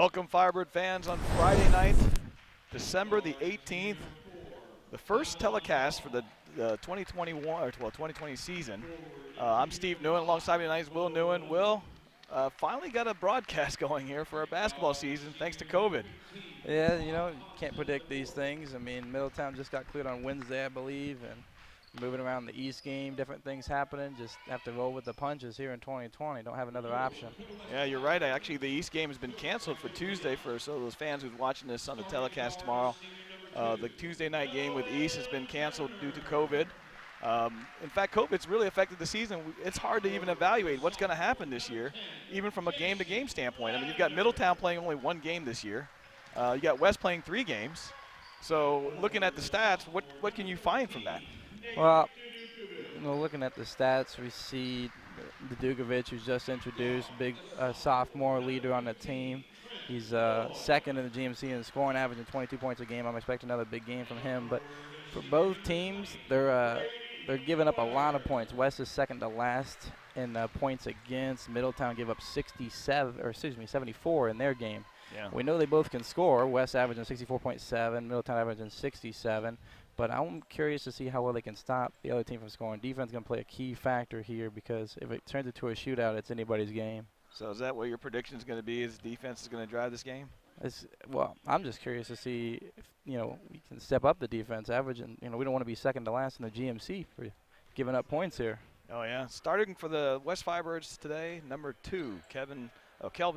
Welcome, Firebird fans, on Friday night, December the 18th. The first telecast for the 2020 season. I'm Steve Newen. Alongside me tonight is Will Newen. Will, finally got a broadcast going here for our basketball season thanks to COVID. Yeah, you know, can't predict these things. I mean, Middletown just got cleared on Wednesday, I believe, and moving around the East game, different things happening. Just have to roll with the punches here in 2020. Don't have another option. Yeah, you're right. Actually, the East game has been canceled for Tuesday for those fans who's watching this on the telecast tomorrow. The Tuesday night game with East has been canceled due to COVID. In fact, COVID's really affected the season. It's hard to even evaluate what's going to happen this year, even from a game-to-game standpoint. I mean, you've got Middletown playing only one game this year. You got West playing 3 games. So looking at the stats, what can you find from that? Well, you know, looking at the stats, we see Dukovic, who's just introduced, big sophomore leader on the team. He's second in the GMC in scoring, averaging 22 points a game. I'm expecting another big game from him. But for both teams, they're giving up a lot of points. West is second to last in points against. Middletown gave up 74 in their game. Yeah. We know they both can score. West averaging 64.7, Middletown averaging 67. But I'm curious to see how well they can stop the other team from scoring. Defense is going to play a key factor here because if it turns into a shootout, it's anybody's game. So is that what your prediction is going to be? Is defense is going to drive this game? Well, I'm just curious to see if, you know, we can step up the defense, averaging. You know, we don't want to be second to last in the GMC for giving up points here. Oh yeah. Starting for the West Firebirds today, number 2, Kelvin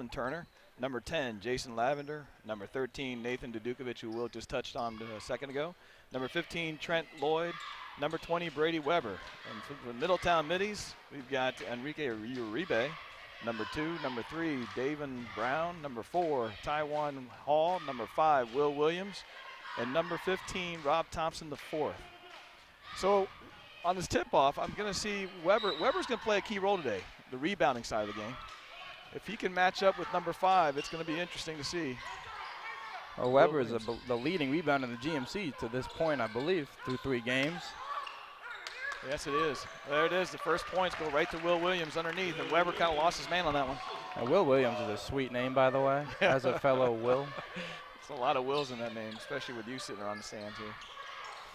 Turner. Number 10, Jason Lavender. Number 13, Nathan Dukovic, who Will just touched on a second ago. Number 15, Trent Lloyd. Number 20, Brady Weber. And for the Middletown Middies, we've got Enrique Uribe. Number 2, number 3, Davin Brown. Number 4, Taiwan Hall. Number 5, Will Williams. And number 15, Rob Thompson, the 4th. So on this tip-off, I'm going to see Weber. Weber's going to play a key role today, the rebounding side of the game. If he can match up with number 5, it's going to be interesting to see. Well, Weber is the leading rebounder in the GMC to this point, I believe, through 3 games. Yes, it is. There it is. The first points go right to Will Williams underneath, and Weber kind of lost his man on that one. And Will Williams is a sweet name, by the way, as a fellow Will. There's a lot of Wills in that name, especially with you sitting around the stands here.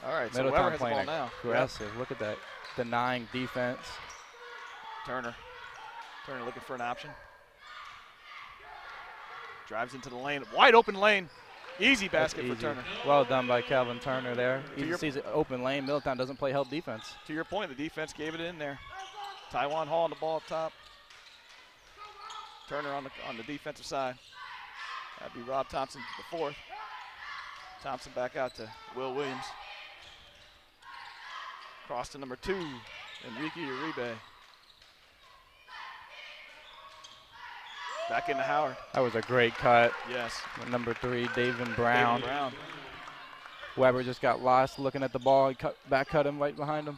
All right, Middletown so Weber has the playing ball now. aggressive. Yep. Look at that denying defense. Turner looking for an option. Drives into the lane, wide open lane. Easy basket for Turner. Well done by Calvin Turner there. He sees an open lane. Middletown doesn't play help defense. To your point, the defense gave it in there. Taiwan Hall on the ball up top. Turner on the defensive side. That'd be Rob Thompson, the 4th. Thompson back out to Will Williams. Cross to number 2, Enrique Uribe. Back into Howard. That was a great cut. Yes. Number 3, Davin Brown. David Brown. Weber just got lost looking at the ball. He cut him right behind him.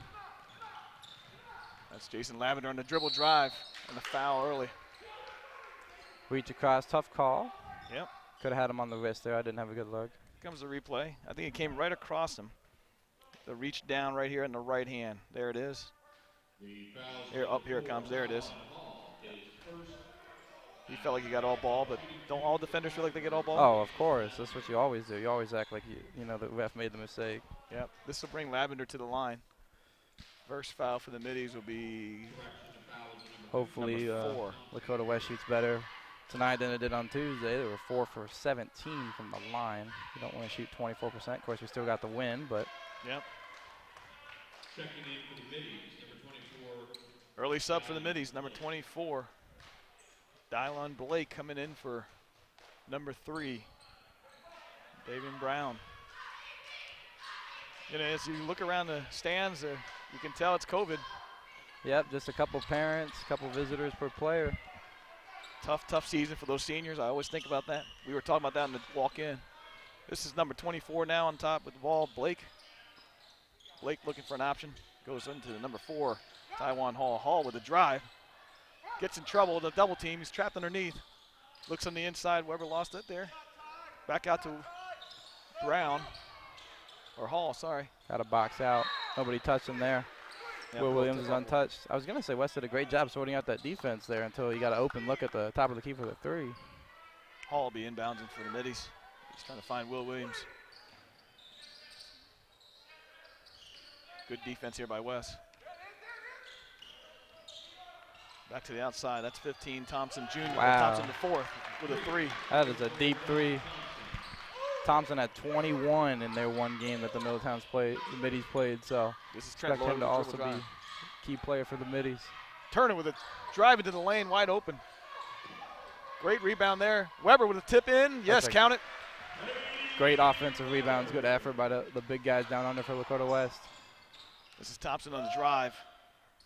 That's Jason Lavender on the dribble drive and the foul early. Reach across, tough call. Yep. Could have had him on the wrist there. I didn't have a good look. Here comes the replay. I think it came right across him. The reach down right here in the right hand. There it is. Here it comes. There it is. He felt like he got all ball, but don't all defenders feel like they get all ball? Oh, of course. That's what you always do. You always act like you know the ref made the mistake. Yep. This will bring Lavender to the line. First foul for the middies will be hopefully Lakota West shoots better tonight than it did on Tuesday. They were 4 for 17 from the line. You don't want to shoot 24%. Of course, we still got the win, but. Yep. Early sub for the middies, number 24. Dylon Blake coming in for number 3, David Brown. You know, as you look around the stands, you can tell it's COVID. Yep, just a couple parents, a couple visitors per player. Tough season for those seniors. I always think about that. We were talking about that in the walk-in. This is number 24 now on top with the ball, Blake. Blake looking for an option. Goes into the number 4, Taiwan Hall. Hall with a drive. Gets in trouble with a double team. He's trapped underneath. Looks on the inside. Weber lost it there. Back out to Brown. Or Hall, sorry. Got to box out. Nobody touched him there. Yep, Will Williams is untouched. I was going to say West did a great job sorting out that defense there until he got an open look at the top of the key for the 3. Hall will be inbounding for the middies. He's trying to find Will Williams. Good defense here by Wes. Back to the outside. That's 15. Thompson Jr. Wow. Thompson the fourth with a 3. That is a deep 3. Thompson had 21 in their one game that the Middletowns played, the middies played. So this is Trent expect him Lloyd to with also dribble be key player for the middies. Turner with a drive into the lane, wide open. Great rebound there. Weber with a tip in. Yes, count it. Great offensive rebounds. Good effort by the big guys down under for Lakota West. This is Thompson on the drive.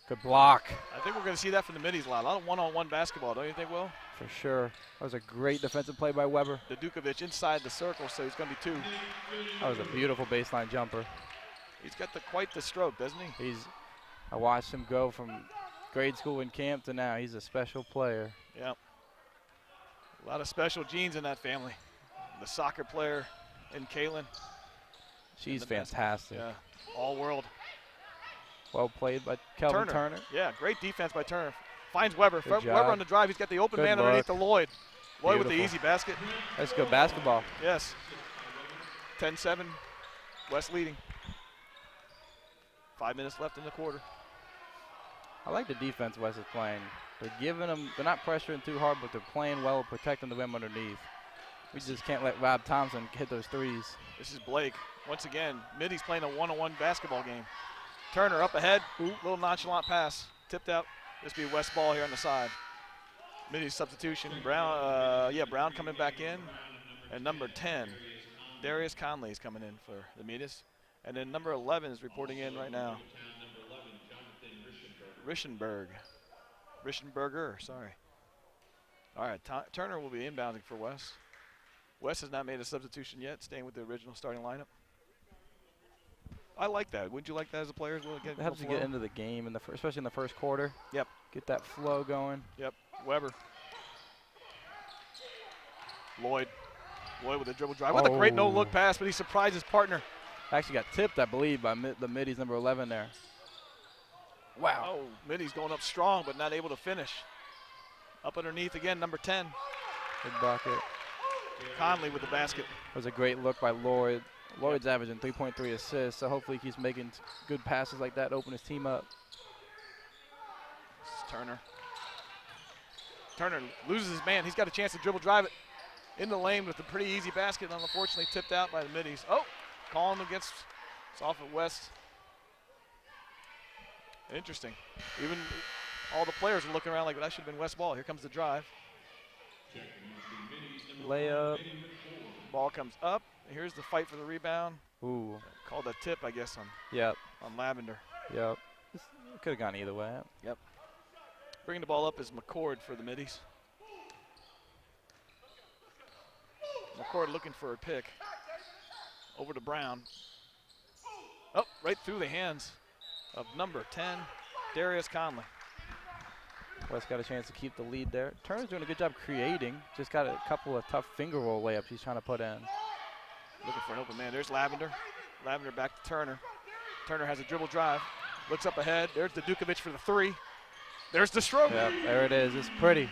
Good block. I think we're going to see that from the middies a lot. A lot of one-on-one basketball, don't you think, Will? For sure. That was a great defensive play by Weber. Dukovic inside the circle, so he's going to be 2. That was a beautiful baseline jumper. He's got quite the stroke, doesn't he? I watched him go from grade school in camp to now. He's a special player. Yep. A lot of special genes in that family. The soccer player in Kaylin. She's fantastic. Yeah, all world. Well played by Kelvin Turner. Yeah, great defense by Turner. Finds Weber. Good Weber on the drive. He's got the open man underneath to Lloyd. Lloyd with the easy basket. That's good basketball. Yes. 10-7. West leading. 5 minutes left in the quarter. I like the defense West is playing. They're giving them, they're not pressuring too hard, but they're playing well, protecting the rim underneath. We just can't let Rob Thompson hit those threes. This is Blake. Once again, Middy's playing a one-on-one basketball game. Turner up ahead. Little nonchalant pass. Tipped out. This will be West ball here on the side. Middy's substitution. Brown coming back in. And number 10, Darius Conley is coming in for the Middies. And then number 11 is reporting in right now. Rischenberger, sorry. All right, Turner will be inbounding for West. West has not made a substitution yet, staying with the original starting lineup. I like that. Wouldn't you like that as a player? It helps you get into the game, especially in the first quarter. Yep. Get that flow going. Yep. Weber. Lloyd with a dribble drive. With a great no-look pass, but he surprised his partner. Actually got tipped, I believe, by the middies number 11 there. Wow. Oh, Middy's going up strong, but not able to finish. Up underneath again, number 10. Good bucket. Conley with the basket. That was a great look by Lloyd. Lloyd's averaging 3.3 assists, so hopefully he keeps making good passes like that to open his team up. This is Turner. Turner loses his man. He's got a chance to dribble drive it in the lane with a pretty easy basket, and unfortunately tipped out by the Middies. Oh, calling against, it's off at West. Interesting. Even all the players are looking around like that should have been West ball. Here comes the drive. Layup. Ball comes up. Here's the fight for the rebound. Ooh. Called a tip, I guess, on Lavender. Yep. Could have gone either way. Yep. Bringing the ball up is McCord for the Middies. McCord looking for a pick. Over to Brown. Oh, right through the hands of number 10, Darius Conley. West got a chance to keep the lead there. Turner's doing a good job creating. Just got a couple of tough finger roll layups he's trying to put in. Looking for an open man. There's Lavender. Lavender back to Turner. Turner has a dribble drive. Looks up ahead. There's the Dukovic for the 3. There's the stroke. Yep, there it is. It's pretty.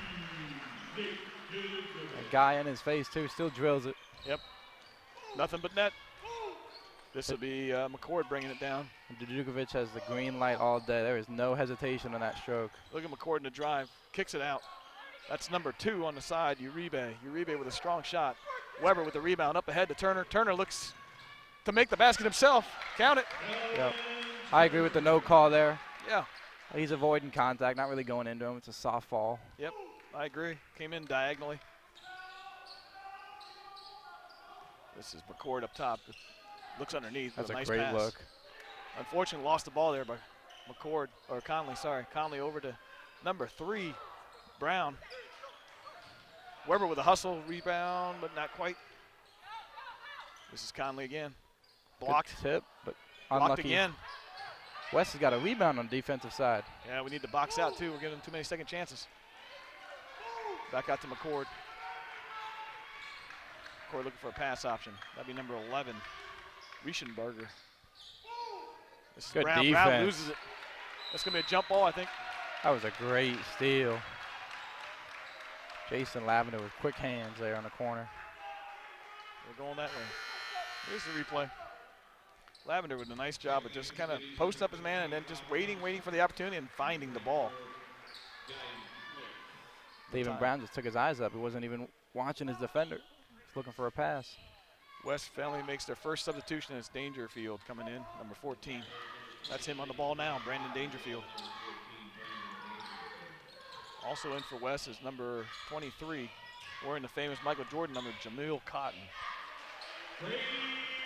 A guy in his face, too, still drills it. Yep. Nothing but net. This will be McCord bringing it down. Dukovic has the green light all day. There is no hesitation on that stroke. Look at McCord in the drive. Kicks it out. That's number 2 on the side, Uribe. Uribe with a strong shot. Weber with the rebound up ahead to Turner. Turner looks to make the basket himself. Count it. Yep. I agree with the no call there. Yeah. He's avoiding contact, not really going into him. It's a soft fall. Yep, I agree. Came in diagonally. This is McCord up top. Looks underneath. That's a nice great pass. look. Unfortunately, lost the ball there by McCord, or Conley, sorry. Conley over to number 3, Brown. Weber with a hustle, rebound, but not quite. This is Conley again. Blocked. Good tip, but Blocked unlucky. again. West has got a rebound on the defensive side. Yeah, we need to box out, too. We're giving them too many second chances. Back out to McCord. McCord looking for a pass option. That'd be number 11, Rischenberger. This is Good Brown. defense. Brown loses it. That's going to be a jump ball, I think. That was a great steal. Jason Lavender with quick hands there on the corner. We're going that way. Here's the replay. Lavender with a nice job of just kind of post up his man and then just waiting for the opportunity and finding the ball. David Brown just took his eyes up. He wasn't even watching his defender. He's looking for a pass. West family makes their first substitution. It's Dangerfield coming in, number 14. That's him on the ball now, Brandon Dangerfield. Also in for West is number 23, wearing the famous Michael Jordan number, Jameel Cotton.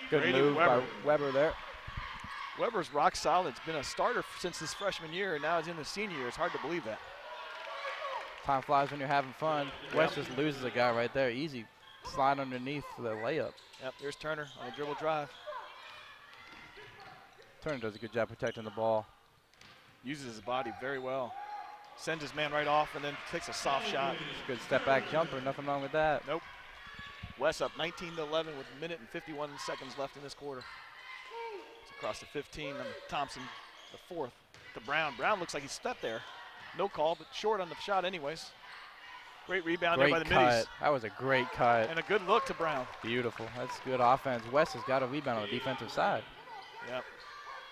Good Brady move Weber. by Weber there. Weber's rock solid. It's been a starter since his freshman year, and now he's in his senior year. It's hard to believe that. Time flies when you're having fun. West just loses a guy right there. Easy slide underneath for the layup. Yep, here's Turner on a dribble drive. Turner does a good job protecting the ball. Uses his body very well. Sends his man right off and then takes a soft shot. Good step back jumper, nothing wrong with that. Nope. West up 19-11 with a minute and 51 seconds left in this quarter. It's across the 15 on Thompson, the fourth, to Brown. Brown looks like he stepped there. No call, but short on the shot anyways. Great rebound there by the middies. That was a great cut. And a good look to Brown. Beautiful. That's good offense. West has got a rebound on the defensive side. Yep.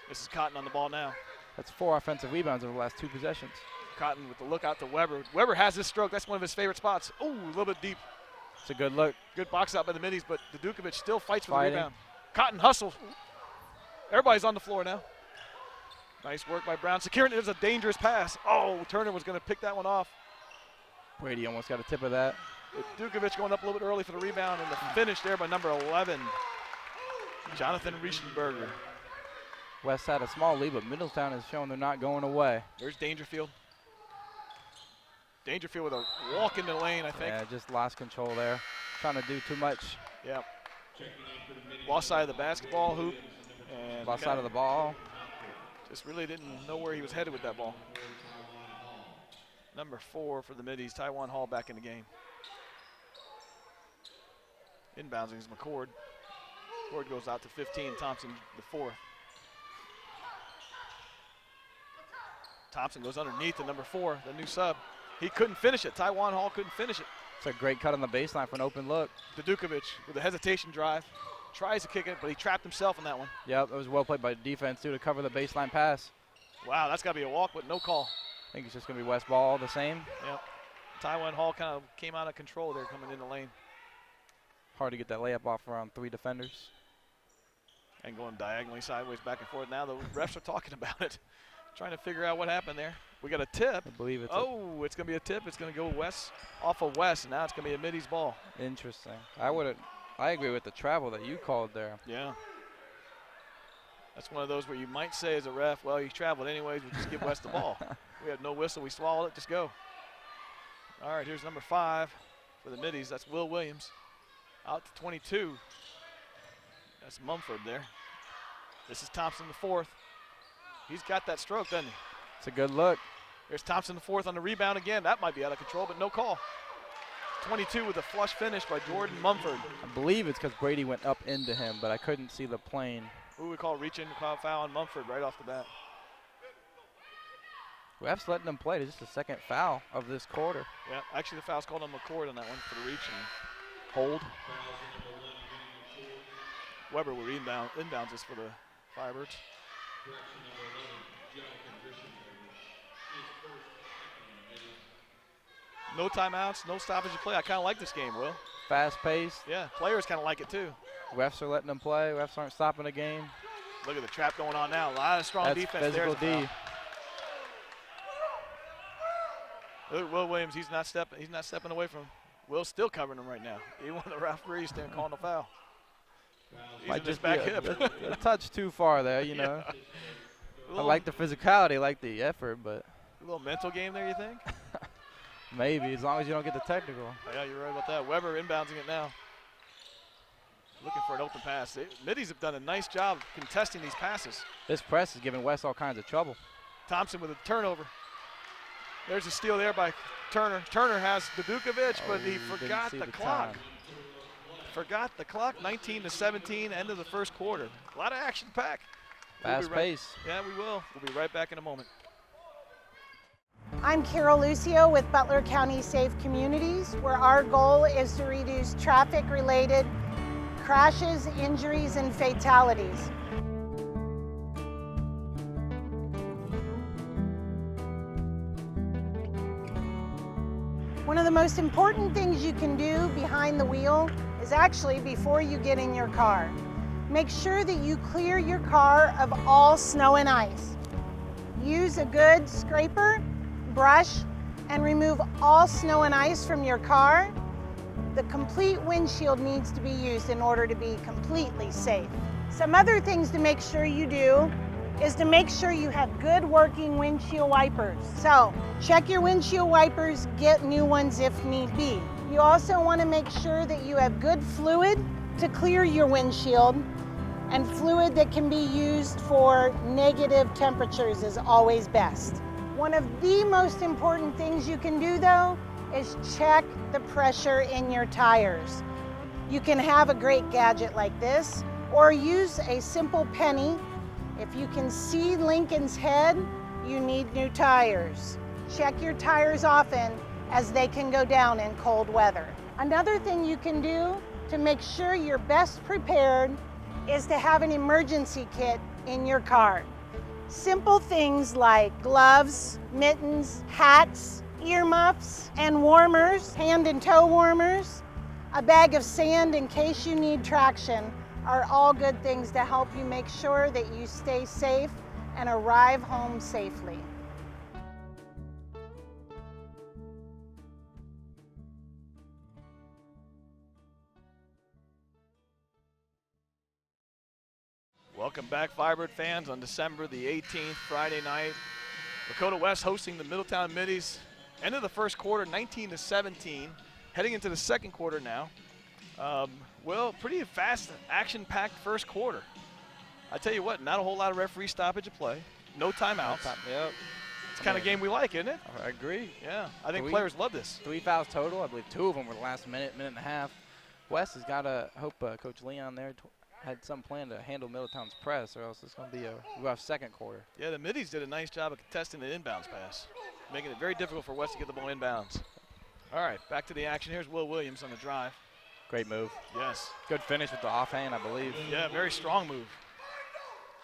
This is Cotton on the ball now. That's 4 offensive rebounds over the last 2 possessions. Cotton with the look out to Weber. Weber has this stroke. That's one of his favorite spots. Ooh, a little bit deep. It's a good look. Good box out by the middies, but Dukovic still fights for the rebound. Cotton hustle. Everybody's on the floor now. Nice work by Brown. Securing it. There's a dangerous pass. Oh, Turner was going to pick that one off. Brady almost got a tip of that. Dukovic going up a little bit early for the rebound, and the finish there by number 11, Jonathan Rieschenberger. West had a small lead, but Middletown has shown they're not going away. There's Dangerfield. Dangerfield with a walk into the lane, I think. Yeah, just lost control there. Trying to do too much. Yeah. Lost side of the basketball hoop. And lost side of the ball. Just really didn't know where he was headed with that ball. Number 4 for the middies, Taiwan Hall back in the game. Inbounding is McCord. McCord goes out to 15, Thompson the 4th. Thompson goes underneath to number 4, the new sub. He couldn't finish it. Taiwan Hall couldn't finish it. It's a great cut on the baseline for an open look. Dukovic with a hesitation drive. Tries to kick it, but he trapped himself in that one. Yep, it was well played by the defense, too, to cover the baseline pass. Wow, that's got to be a walk, but no call. I think it's just going to be West ball all the same. Yep. Taiwan Hall kind of came out of control there coming in the lane. Hard to get that layup off around 3 defenders. And going diagonally sideways back and forth. Now the refs are talking about it, trying to figure out what happened there. We got a tip. I believe it's it's going to be a tip. It's going to go West off of West, and now it's going to be a middies ball. Interesting. I agree with the travel that you called there. Yeah. That's one of those where you might say as a ref, well, you traveled anyways, we just give West the ball. We had no whistle, we swallowed it, just go. All right, here's number 5 for the middies. That's Will Williams. Out to 22. That's Mumford there. This is Thompson the 4th. He's got that stroke, doesn't he? It's a good look. There's Thompson the 4th on the rebound again. That might be out of control, but no call. 22 with a flush finish by Jordan Mumford. I believe it's because Brady went up into him, but I couldn't see the plane. Who we call reaching foul on Mumford right off the bat. Refs letting them play. It's just the second foul of this quarter. Yeah, actually the foul's called on McCord on that one for the reach and hold. Weber will inbounds this for the Firebirds. No timeouts, no stoppage of play. I kind of like this game, Will. Fast paced. Yeah, players kind of like it too. Refs are letting them play. Refs aren't stopping the game. Look at the trap going on now. A lot of strong defense there. That's physical D. Look, Will Williams, he's not stepping away from him. Will's still covering him right now. Even when the referee's there calling the foul. Might just just back be hip. a touch too far there, you know. I like the physicality, I like the effort, but a little mental game there, you think? maybe, as long as you don't get the technical. Yeah, you're right about that. Weber inbounding it now. Looking for an open pass. Middies have done a nice job contesting these passes. This press is giving West all kinds of trouble. Thompson with a turnover. There's a steal there by Turner. Turner has Dukovic, but he forgot the clock. Forgot the clock. 19-17, end of the first quarter. A lot of action packed. Fast pace. Yeah, we will. We'll be right back in a moment. I'm Carol Lucio with Butler County Safe Communities, where our goal is to reduce traffic-related crashes, injuries, and fatalities. One of the most important things you can do behind the wheel is actually before you get in your car. Make sure that you clear your car of all snow and ice. Use a good scraper, brush, and remove all snow and ice from your car. The complete windshield needs to be used in order to be completely safe. Some other things to make sure you do is to make sure you have good working windshield wipers. So check your windshield wipers, get new ones if need be. You also want to make sure that you have good fluid to clear your windshield, and fluid that can be used for negative temperatures is always best. One of the most important things you can do though is check the pressure in your tires. You can have a great gadget like this or use a simple penny. If you can see Lincoln's head, you need new tires. Check your tires often as they can go down in cold weather. Another thing you can do to make sure you're best prepared is to have an emergency kit in your car. Simple things like gloves, mittens, hats, earmuffs, and warmers, hand and toe warmers, a bag of sand in case you need traction are all good things to help you make sure that you stay safe and arrive home safely. Welcome back, Firebird fans, on December the 18th, Friday night. Lakota West hosting the Middletown Middies. End of the first quarter, 19-17. Heading into the second quarter now. Well, pretty fast, action-packed first quarter. I tell you what, not a whole lot of referee stoppage of play. No timeouts. Yep. It's the kind of game we like, isn't it? I agree. Yeah, I think players love this. 3 fouls total. I believe 2 of them were the last minute and a half. West has got to hope Coach Leon there had some plan to handle Middletown's press, or else it's going to be a rough second quarter. Yeah, the Middies did a nice job of contesting the inbounds pass, making it very difficult for West to get the ball inbounds. All right, back to the action. Here's Will Williams on the drive. Great move. Yes. Good finish with the offhand, I believe. Yeah, very strong move.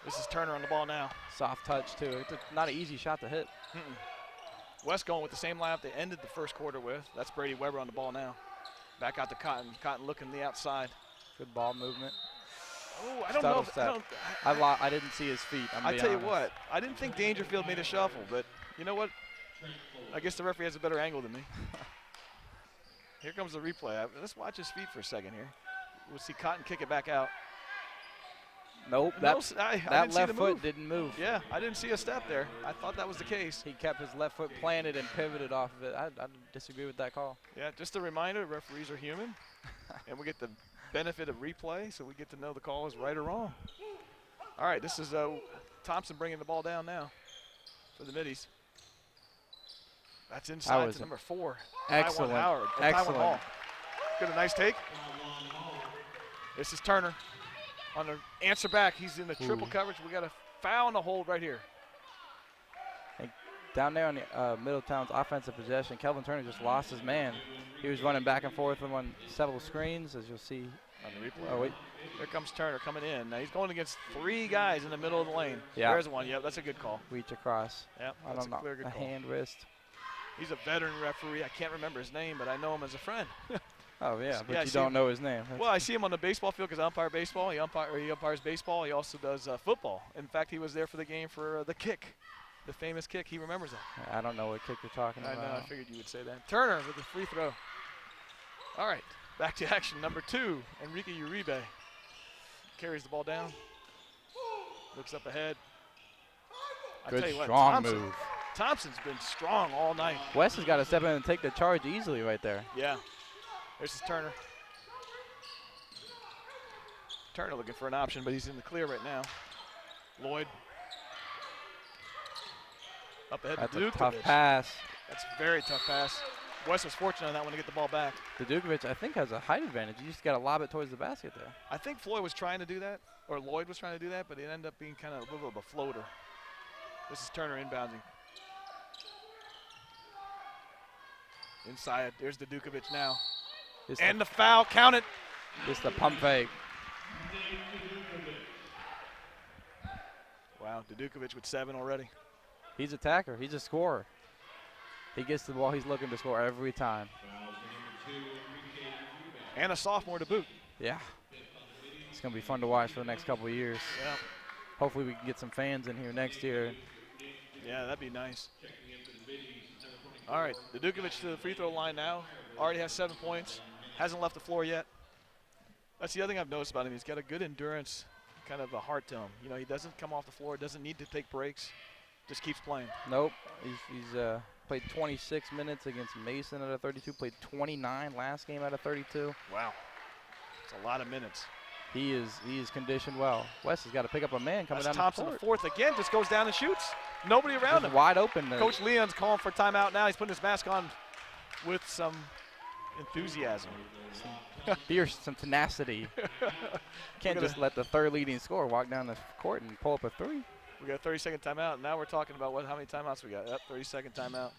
This is Turner on the ball now. Soft touch, too. It's not an easy shot to hit. West going with the same lineup they ended the first quarter with. That's Brady Weber on the ball now. Back out to Cotton. Cotton looking the outside. Good ball movement. Oh, I don't know. I didn't see his feet. I tell you what, I didn't think Dangerfield made a shuffle, but you know what? I guess the referee has a better angle than me. Here comes the replay. Let's watch his feet for a second here. We'll see Cotton kick it back out. Nope, that left foot didn't move. Yeah, I didn't see a step there. I thought that was the case. He kept his left foot planted and pivoted off of it. I disagree with that call. Yeah, just a reminder, referees are human, and we get the benefit of replay, so we get to know the call is right or wrong. All right, this is Thompson bringing the ball down now for the Middies. That's inside to number 4. Excellent. Howard. Excellent. Hall. Good, a nice take. This is Turner on the answer back. He's in the triple coverage. We got a foul and a hold right here. And down there on the Middletown's offensive possession, Kelvin Turner just lost his man. He was running back and forth on several screens, as you'll see. On the replay. Oh, wait. Here comes Turner coming in. Now he's going against 3 guys in the middle of the lane. Yeah. There's one. Yep, that's a good call. Reach across. Yep, I that's don't know. a clear good a call. Hand, wrist. He's a veteran referee. I can't remember his name, but I know him as a friend. Oh, yeah, but yeah, you don't know his name. Well, I see him on the baseball field because I umpire baseball. He umpires baseball. He also does football. In fact, he was there for the game for the kick, the famous kick. He remembers that. I don't know what kick you're talking about. I know. I figured you would say that. Turner with the free throw. All right, back to action. Number 2, Enrique Uribe. Carries the ball down. Looks up ahead. Good strong move. Thompson's been strong all night. West has got to step in and take the charge easily right there. Yeah. There's his Turner. Turner looking for an option, but he's in the clear right now. Lloyd. Up ahead That's to a tough Dukovic. pass. That's a very tough pass. West was fortunate on that one to get the ball back. The Dukovic, I think, has a height advantage. You just got to lob it towards the basket there. I think Floyd was trying to do that, or Lloyd was trying to do that, but it ended up being kind of a little bit of a floater. This is Turner inbounding. Inside, there's the Dukovic now. Just And the foul, count it. Just the pump fake. Wow, Dukovic with 7 already. He's a attacker. He's a scorer. He gets the ball. He's looking to score every time. And a sophomore to boot. Yeah. It's going to be fun to watch for the next couple of years. Yeah. Hopefully we can get some fans in here next year. Yeah, that'd be nice. All right, the Dukovic to the free throw line now. Already has 7 points. Hasn't left the floor yet. That's the other thing I've noticed about him. He's got a good endurance, kind of a heart to him. You know, he doesn't come off the floor, doesn't need to take breaks, just keeps playing. Nope. He's played 26 minutes against Mason out of 32. Played 29 last game out of 32. Wow. It's a lot of minutes. He is conditioned well. Wes has got to pick up a man coming That's down Thompson, the the court. fourth again, just goes down and shoots. Nobody around him. Wide open. Coach Leon's calling for timeout now. He's putting his mask on with some enthusiasm. Fierce, some tenacity. Can't just let the third leading scorer walk down the court and pull up a three. We got a 30-second timeout, and now we're talking about how many timeouts we got. Yep, 30-second timeout.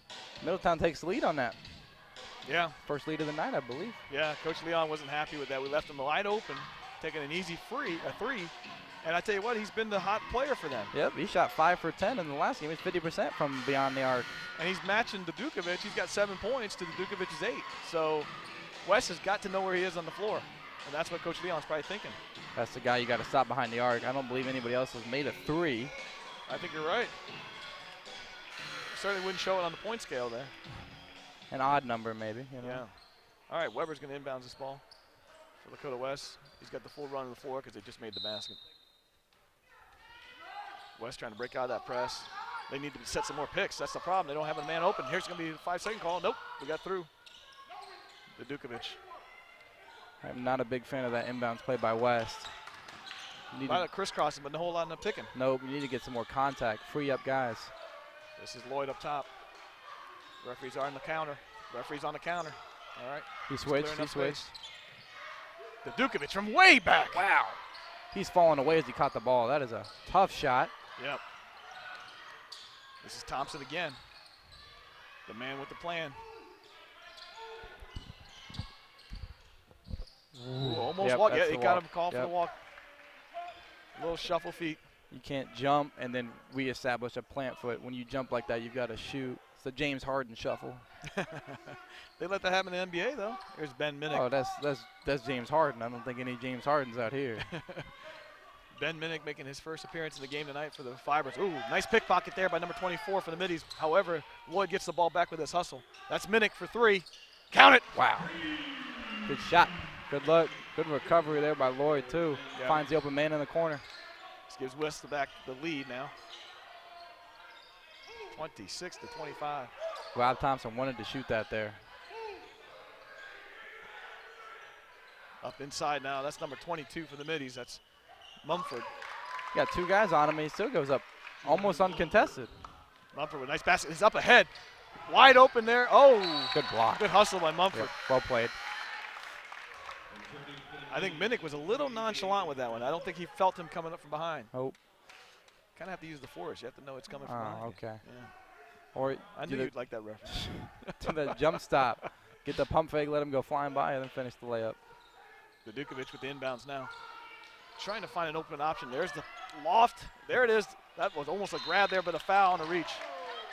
Middletown takes the lead on that. Yeah. First lead of the night, I believe. Yeah, Coach Leon wasn't happy with that. We left him wide open, taking an easy three. And I tell you what, he's been the hot player for them. Yep, he shot 5 for 10 in the last game. He's 50% from beyond the arc. And he's matching the Dukovic. He's got 7 points to the Dukovic's 8. So Wes has got to know where he is on the floor. And that's what Coach Leon's probably thinking. That's the guy you got to stop behind the arc. I don't believe anybody else has made a 3. I think you're right. Certainly wouldn't show it on the point scale there. An odd number, maybe. You know? Yeah. All right, Weber's going to inbounds this ball for Lakota West. He's got the full run of the floor because they just made the basket. West trying to break out of that press. They need to set some more picks. That's the problem. They don't have a man open. Here's going to be a 5-second call. Nope, we got through. The Dukovic. I'm not a big fan of that inbounds play by West. A lot of crisscrossing, but no whole lot of picking. Nope, you need to get some more contact. Free up guys. This is Lloyd up top. Referees are on the counter. Referees on the counter. All right. He switched. The Dukovic from way back. Wow. He's falling away as he caught the ball. That is a tough shot. Yep. This is Thompson again. The man with the plan. Ooh, almost walk. Yeah, he got him called for the walk. A little shuffle feet. You can't jump and then reestablish a plant foot. When you jump like that, you've got to shoot. It's the James Harden shuffle. They let that happen in the NBA, though. Here's Ben Minnick. Oh, that's James Harden. I don't think any James Hardens out here. Ben Minnick making his first appearance in the game tonight for the Fibers. Ooh, nice pickpocket there by number 24 for the Middies. However, Lloyd gets the ball back with his hustle. That's Minnick for 3. Count it. Wow. Good shot. Good luck. Good recovery there by Lloyd, too. Yeah. Finds the open man in the corner. This gives West the lead now. 26-25. Rob Thompson wanted to shoot that there. Up inside now. That's number 22 for the Middies. That's Mumford. Got 2 guys on him, and he still goes up almost uncontested. Mumford with a nice basket. He's up ahead. Wide open there. Oh. Good block. Good hustle by Mumford. Yep, well played. I think Minnick was a little nonchalant with that one. I don't think he felt him coming up from behind. Oh. Kind of have to use the force. You have to know it's coming from behind. Oh, okay. Yeah. Or I knew you'd like that reference. to the jump stop. Get the pump fake, let him go flying by, and then finish the layup. The Dukovic with the inbounds now. Trying to find an open option. There's the loft. There it is. That was almost a grab there, but a foul on a reach.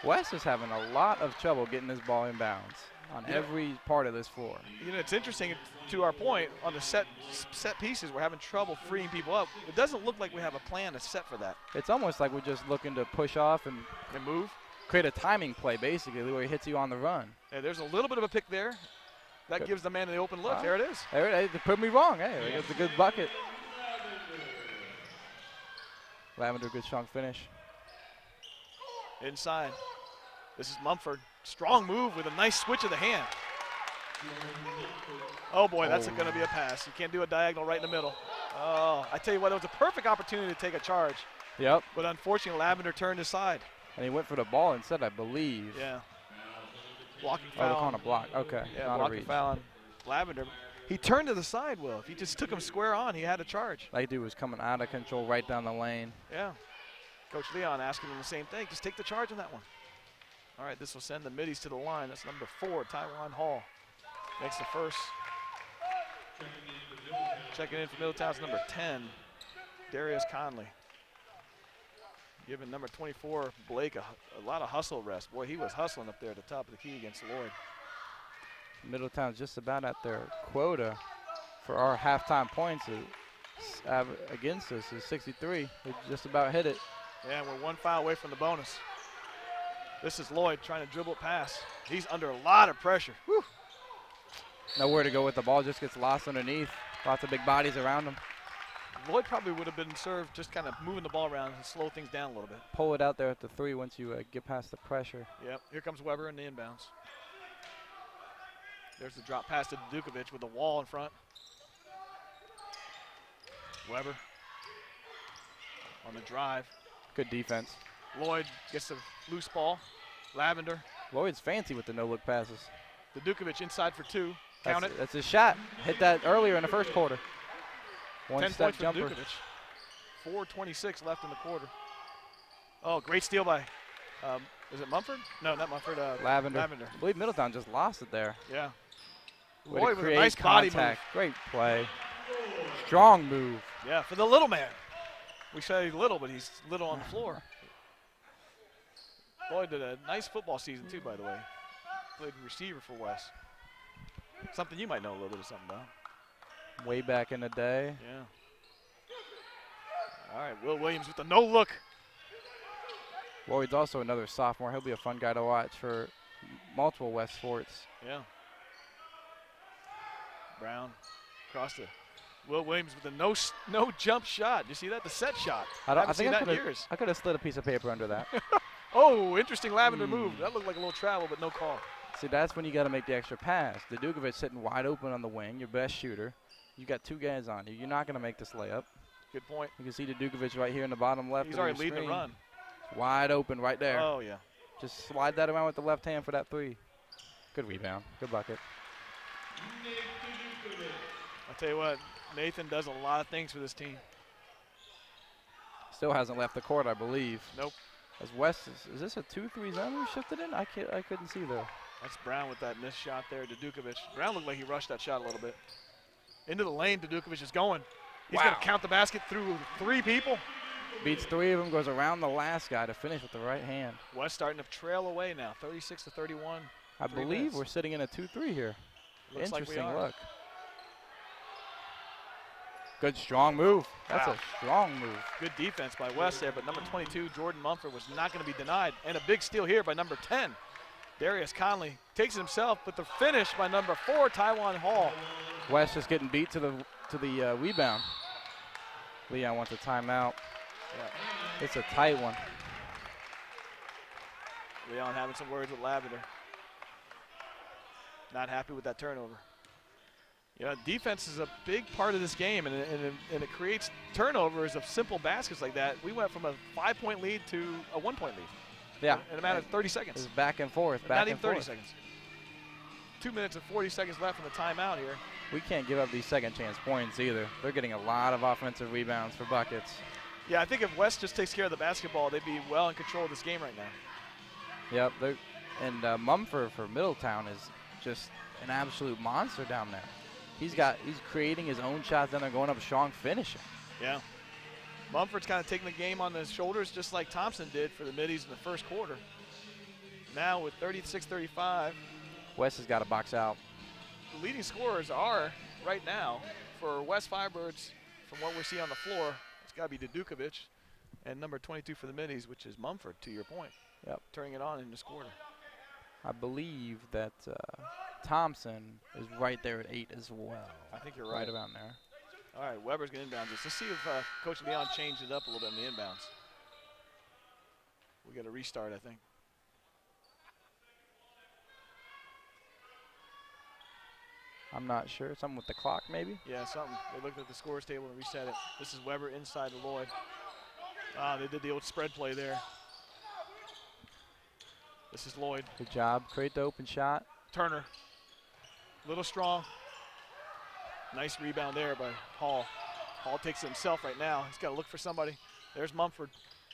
Wes is having a lot of trouble getting this ball in bounds on every part of this floor. You know, it's interesting, to our point, on the set pieces, we're having trouble freeing people up. It doesn't look like we have a plan to set for that. It's almost like we're just looking to push off and move. Create a timing play, basically, where he hits you on the run. Yeah, there's a little bit of a pick there. That gives the man the open look. There it is. There it is. They put me wrong. Hey, it's a good bucket. Lavender, good strong finish. Inside. This is Mumford. Strong move with a nice switch of the hand. Oh, boy, that's going to be a pass. You can't do a diagonal right in the middle. Oh, I tell you what, it was a perfect opportunity to take a charge. Yep. But unfortunately, Lavender turned aside. And he went for the ball instead, I believe. Yeah. Blocking foul. Oh, they're calling a block. Okay. Yeah, not blocking a reach. foul on Lavender. He turned to the side, Will. If he just took him square on, he had a charge. That dude was coming out of control right down the lane. Yeah. Coach Leon asking him the same thing. Just take the charge on that one. All right, this will send the middies to the line. That's number 4, Taiwan Hall. Makes the first. Checking in for Middletown's number 10, Darius Conley. Giving number 24, Blake, a lot of hustle rest. Boy, he was hustling up there at the top of the key against Lloyd. Middletown's just about at their quota for our halftime points against us is 63. They just about hit it. Yeah, we're 1 foul away from the bonus. This is Lloyd trying to dribble it past. He's under a lot of pressure. Whew. Nowhere to go with the ball, just gets lost underneath. Lots of big bodies around him. Lloyd probably would have been served just kind of moving the ball around and slow things down a little bit. Pull it out there at the 3 once you get past the pressure. Yep, here comes Weber in the inbounds. There's the drop pass to Dukovic with the wall in front. Weber on the drive. Good defense. Lloyd gets the loose ball. Lavender. Lloyd's fancy with the no-look passes. The Dukovic inside for 2. Count it. That's his shot. Hit that earlier in the first quarter. 10 One-step points for jumper. Dukovic. 4:26 left in the quarter. Oh, great steal by, is it Mumford? No, not Mumford. Lavender. Lavender. I believe Middletown just lost it there. Yeah. Way Lloyd to with a create nice body move. contact. Great play. Strong move. Yeah, for the little man. We say he's little, but he's little on the floor. Lloyd did a nice football season too, by the way. Played receiver for West. Something you might know a little bit of something about. Way back in the day. Yeah. All right, Will Williams with the no look. Lloyd's also another sophomore. He'll be a fun guy to watch for multiple West sports. Yeah. Brown across the. Will Williams with a no jump shot. You see that? The set shot. I seen think that in years. I could have slid a piece of paper under that. Oh, interesting Lavender move. That looked like a little travel, but no call. See, that's when you got to make the extra pass. The Dukovic sitting wide open on the wing, your best shooter. You got 2 guys on you. You're not going to make this layup. Good point. You can see the Dukovic right here in the bottom left. He's of already your leading the screen. run. Wide open right there. Oh, yeah. Just slide that around with the left hand for that 3. Good rebound. Good bucket. I'll tell you what, Nathan does a lot of things for this team. Still hasn't left the court, I believe. Nope. As West is this a 2-3 zone we shifted in? I couldn't see there. That's Brown with that missed shot there to Dukovic. Brown looked like he rushed that shot a little bit. Into the lane, Dukovic is going. He's going to count the basket through 3 people. Beats 3 of them, goes around the last guy to finish with the right hand. West starting to trail away now, 36-31. I believe we're sitting in a 2-3 here. Looks like we Interesting are. look. Good strong move. That's Wow. a strong move. Good defense by West there, but number 22, Jordan Mumford, was not going to be denied. And a big steal here by number 10, Darius Conley. Takes it himself, but the finish by number 4, Taiwan Hall. West just getting beat to the rebound. Leon wants a timeout. Yeah. It's a tight one. Leon having some words with Lavender. Not happy with that turnover. Yeah, defense is a big part of this game, and it creates turnovers of simple baskets like that. We went from a 5-point lead to a 1-point lead. Yeah. In a matter of 30 seconds. It's back and forth. Not even 30 seconds. 2 minutes and 40 seconds left in the timeout here. We can't give up these second chance points either. They're getting a lot of offensive rebounds for buckets. Yeah, I think if West just takes care of the basketball, they'd be well in control of this game right now. Yep. And Mumford for Middletown is just an absolute monster down there. He's creating his own shots down there, going up strong, finishing. Yeah. Mumford's kind of taking the game on his shoulders just like Thompson did for the middies in the first quarter. Now with 36-35. West has got to box out. The leading scorers are, right now, for West Firebirds, from what we see on the floor, it's got to be Dukovic, and number 22 for the middies, which is Mumford, to your point. Yep. Turning it on in this quarter. I believe that Thompson is right there at 8 as well. I think you're right. Right around there. All right, Weber's going to inbound this. Let's see if Coach Leon changed it up a little bit in the inbounds. We got a restart, I think. I'm not sure. Something with the clock, maybe? Yeah, something. They looked at the scores table and reset it. This is Weber inside to Lloyd. They did the old spread play there. This is Lloyd. Good job. Create the open shot. Turner. Little strong. Nice rebound there by Hall. Hall takes it himself right now. He's got to look for somebody. There's Mumford.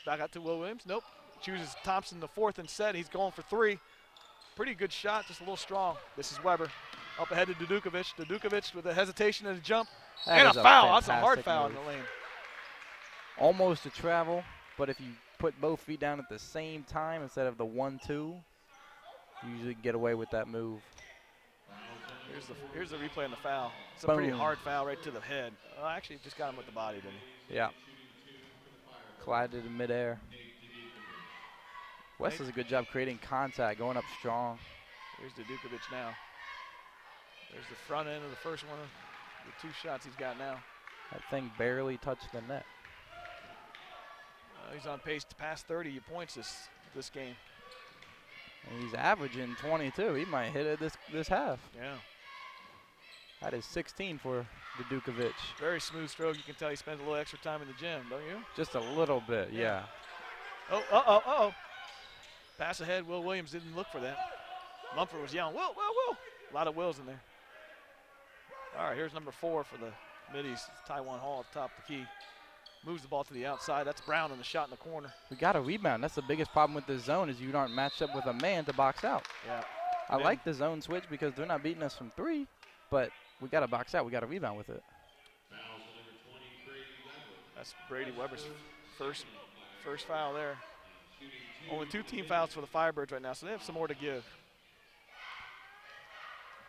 Back out to Will Williams. Nope. chooses Thompson the fourth instead. He's going for three. Pretty good shot, just a little strong. This is Weber. Up ahead to Dudukovic. Dudukovic with a hesitation and a jump. And a foul. That's a hard foul in the lane. Almost a travel, but if you put both feet down at the same time instead of the 1-2, you usually get away with that move. Here's the replay on the foul. It's a Boom. pretty hard foul right to the head. Actually, just got him with the body, didn't he? Yeah. Collided in midair. West does a good job creating contact, going up strong. Here's Dudukovic now. There's the front end of the first one, the 2 shots he's got now. That thing barely touched the net. He's on pace to pass 30 points this game. And he's averaging 22. He might hit it this half. Yeah. That is 16 for Dudukovic. Very smooth stroke. You can tell he spends a little extra time in the gym, don't you? Just a little bit, yeah. Oh, uh-oh. Pass ahead. Will Williams didn't look for that. Mumford was yelling, Will. A lot of Wills in there. All right, here's number 4 for the Middies. Taiwan Hall at the top of the key. Moves the ball to the outside. That's Brown in the shot in the corner. We got a rebound. That's the biggest problem with this zone is you aren't matched up with a man to box out. Yeah. I like the zone switch because they're not beating us from 3, but we got to box out. We got to rebound with it. That's Brady Weber's first foul there. Only 2 team fouls for the Firebirds right now, so they have some more to give.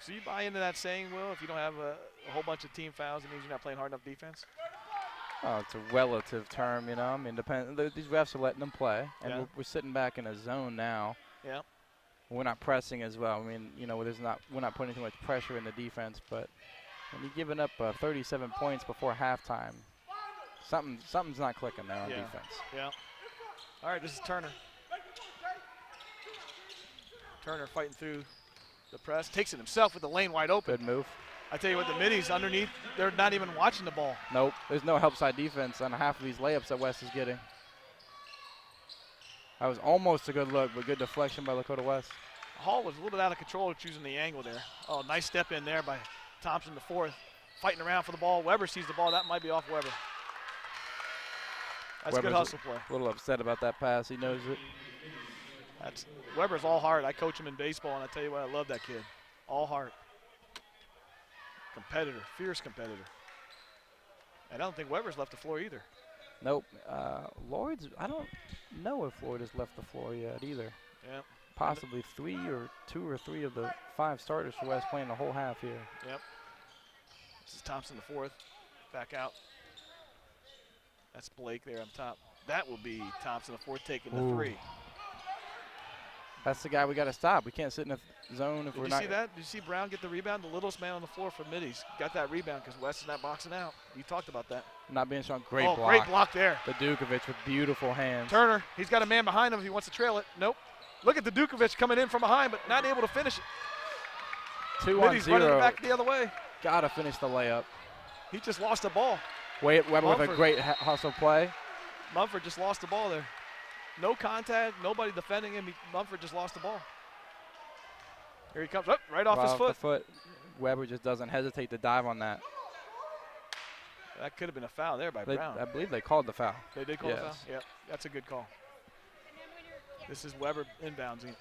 So you buy into that saying, Will, if you don't have a whole bunch of team fouls, it means you're not playing hard enough defense? Oh, it's a relative term, you know. I mean, these refs are letting them play, and we're sitting back in a zone now. Yeah. We're not pressing as well. I mean, you know, we're not putting too much pressure in the defense, but when you're giving up 37 points before halftime, something's not clicking there on defense. Yeah. All right, this is Turner. Turner fighting through the press, takes it himself with the lane wide open. Good move. I tell you what, the Middies underneath, they're not even watching the ball. Nope, there's no help side defense on half of these layups that West is getting. That was almost a good look, but good deflection by Lakota West. Hall was a little bit out of control choosing the angle there. Oh, nice step in there by Thompson the fourth. Fighting around for the ball. Weber sees the ball. That might be off Weber. That's Weber's good hustle play. A little upset about that pass. He knows it. Weber's all heart. I coach him in baseball, and I tell you what, I love that kid. All heart. Competitor, fierce competitor. And I don't think Weber's left the floor either. Nope. Lloyd's, I don't know if Lloyd has left the floor yet either. Yeah. Possibly 2 or 3 of the 5 starters for West playing the whole half here. Yep. This is Thompson the fourth. Back out. That's Blake there on top. That will be Thompson the fourth taking the 3. That's the guy we got to stop. We can't sit in a zone if we're not. Did you see that? Did you see Brown get the rebound? The littlest man on the floor for Middies got that rebound because West is not boxing out. You talked about that. Not being strong. Great block. Great block there. Dudukovic with beautiful hands. Turner, he's got a man behind him if he wants to trail it. Nope. Look at Dudukovic coming in from behind, but not able to finish it. 2 Middies on 0. running it back the other way. Got to finish the layup. He just lost the ball. Weber with a great hustle play. Mumford just lost the ball there. No contact, nobody defending him. Mumford just lost the ball. Here he comes, right off his foot. The foot. Weber just doesn't hesitate to dive on that. That could have been a foul there by Brown. I believe they called the foul. They did call the foul? Yeah, that's a good call. This is Weber inbounding.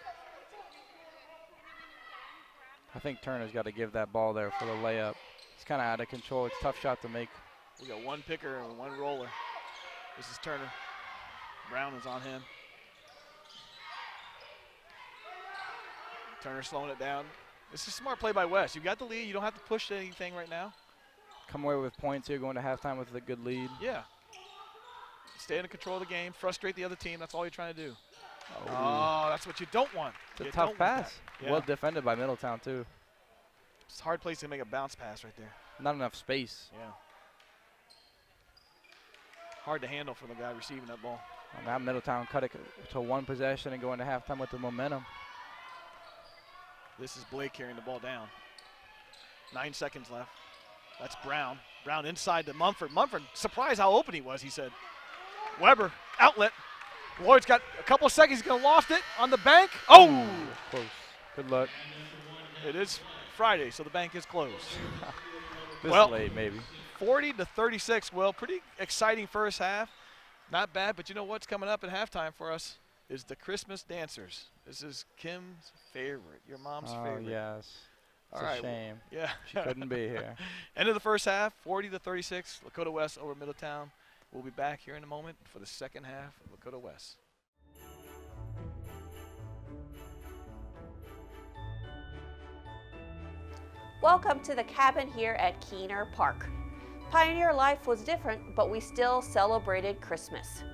I think Turner's got to give that ball there for the layup. It's kind of out of control. It's a tough shot to make. We got one picker and one roller. This is Turner. Brown is on him. Turner slowing it down. This is smart play by West. You got the lead. You don't have to push anything right now. Come away with points here, going to halftime with a good lead. Yeah. Stay in control of the game. Frustrate the other team. That's all you're trying to do. Oh, that's what you don't want. It's a tough pass. Yeah. Well defended by Middletown, too. It's a hard place to make a bounce pass right there. Not enough space. Yeah. Hard to handle for the guy receiving that ball. Well, now Middletown cut it to 1 possession and go into halftime with the momentum. This is Blake carrying the ball down. 9 seconds left. That's Brown. Brown inside to Mumford. Mumford, surprised how open he was, he said. Weber, outlet. Lloyd's got a couple of seconds. He's going to loft it on the bank. Oh! Close. Good luck. It is Friday, so the bank is closed. This late, maybe. 40-36, Will. Pretty exciting first half. Not bad, but you know what's coming up at halftime for us? is the Christmas dancers. This is Kim's favorite, your mom's Oh, favorite. yes. It's All a right. shame. Yeah. She couldn't be here. End of the first half, 40-36, Lakota West over Middletown. We'll be back here in a moment for the second half of Lakota West. Welcome to the cabin here at Keener Park. Pioneer life was different, but we still celebrated Christmas.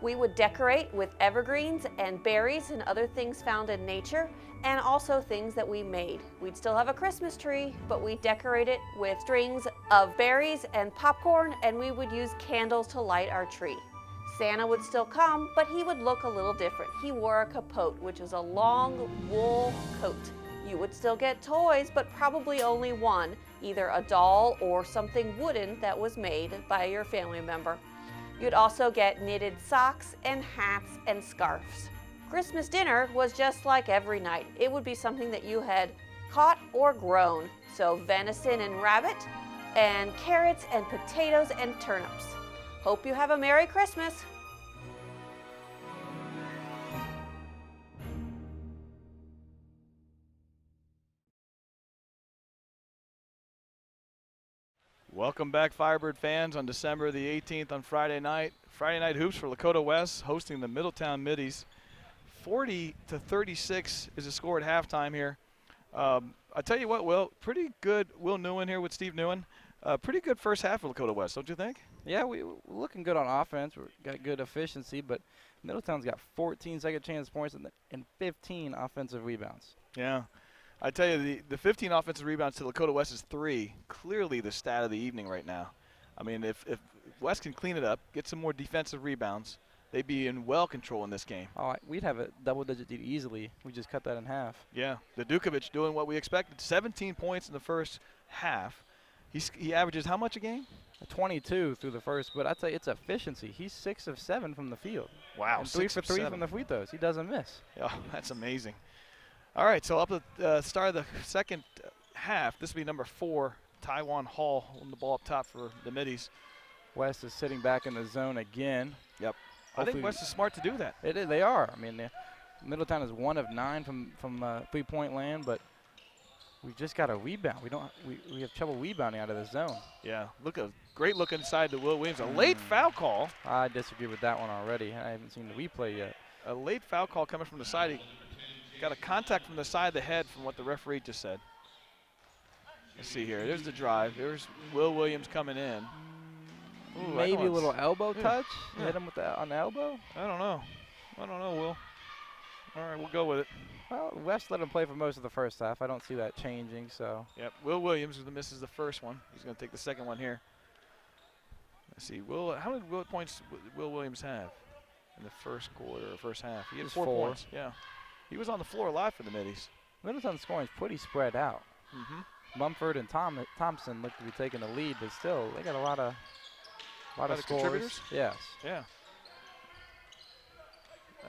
We would decorate with evergreens and berries and other things found in nature, and also things that we made. We'd still have a Christmas tree, but we'd decorate it with strings of berries and popcorn, and we would use candles to light our tree. Santa would still come, but he would look a little different. He wore a capote, which is a long wool coat. You would still get toys, but probably only one, either a doll or something wooden that was made by your family member. You'd also get knitted socks and hats and scarves. Christmas dinner was just like every night. It would be something that you had caught or grown. So venison and rabbit, and carrots and potatoes and turnips. Hope you have a Merry Christmas. Welcome back, Firebird fans, on December the 18th on Friday night. Friday night hoops for Lakota West hosting the Middletown Middies. 40-36 is the score at halftime here. I tell you what, Will, pretty good. Will Newen here with Steve Newen. Pretty good first half for Lakota West, don't you think? Yeah, we're looking good on offense. We've got good efficiency, but Middletown's got 14 second chance points and 15 offensive rebounds. Yeah. I tell you, the 15 offensive rebounds to Lakota West is 3. Clearly the stat of the evening right now. I mean, if West can clean it up, get some more defensive rebounds, they'd be in well control in this game. Oh, we'd have a double-digit lead easily. We just cut that in half. Yeah, the Dukovic doing what we expected. 17 points in the first half. He averages how much a game? 22 through the first, but I'd say it's efficiency. He's 6 of 7 from the field. Wow, and 3 for 3 from the free throws. He doesn't miss. Oh, that's amazing. All right, so up at the start of the second half, this will be number 4, Taiwan Hall, on the ball up top for the Middies. West is sitting back in the zone again. Yep. I think West is smart to do that. They are. I mean, Middletown is 1 of 9 from three-point land, but we've just got a rebound. We have trouble rebounding out of the zone. Yeah, great look inside to Will Williams. A late foul call. I disagree with that one already. I haven't seen the replay yet. A late foul call coming from the side. He got a contact from the side of the head from what the referee just said. Let's see here. There's the drive. There's Will Williams coming in. Ooh, maybe a little elbow touch. Yeah. Hit him on the elbow. I don't know, Will. All right, we'll go with it. Well, West let him play for most of the first half. I don't see that changing. So. Yep. Will Williams misses the first one. He's going to take the second one here. Let's see. How many points Will Williams have in the first quarter or first half? He had Just 4 4. points. Yeah. He was on the floor a lot for the Middies. Middletown's scoring is pretty spread out. Mm-hmm. Mumford and Thompson look to be taking the lead, but still, they got a lot of scores. Contributors? Yes. Yeah.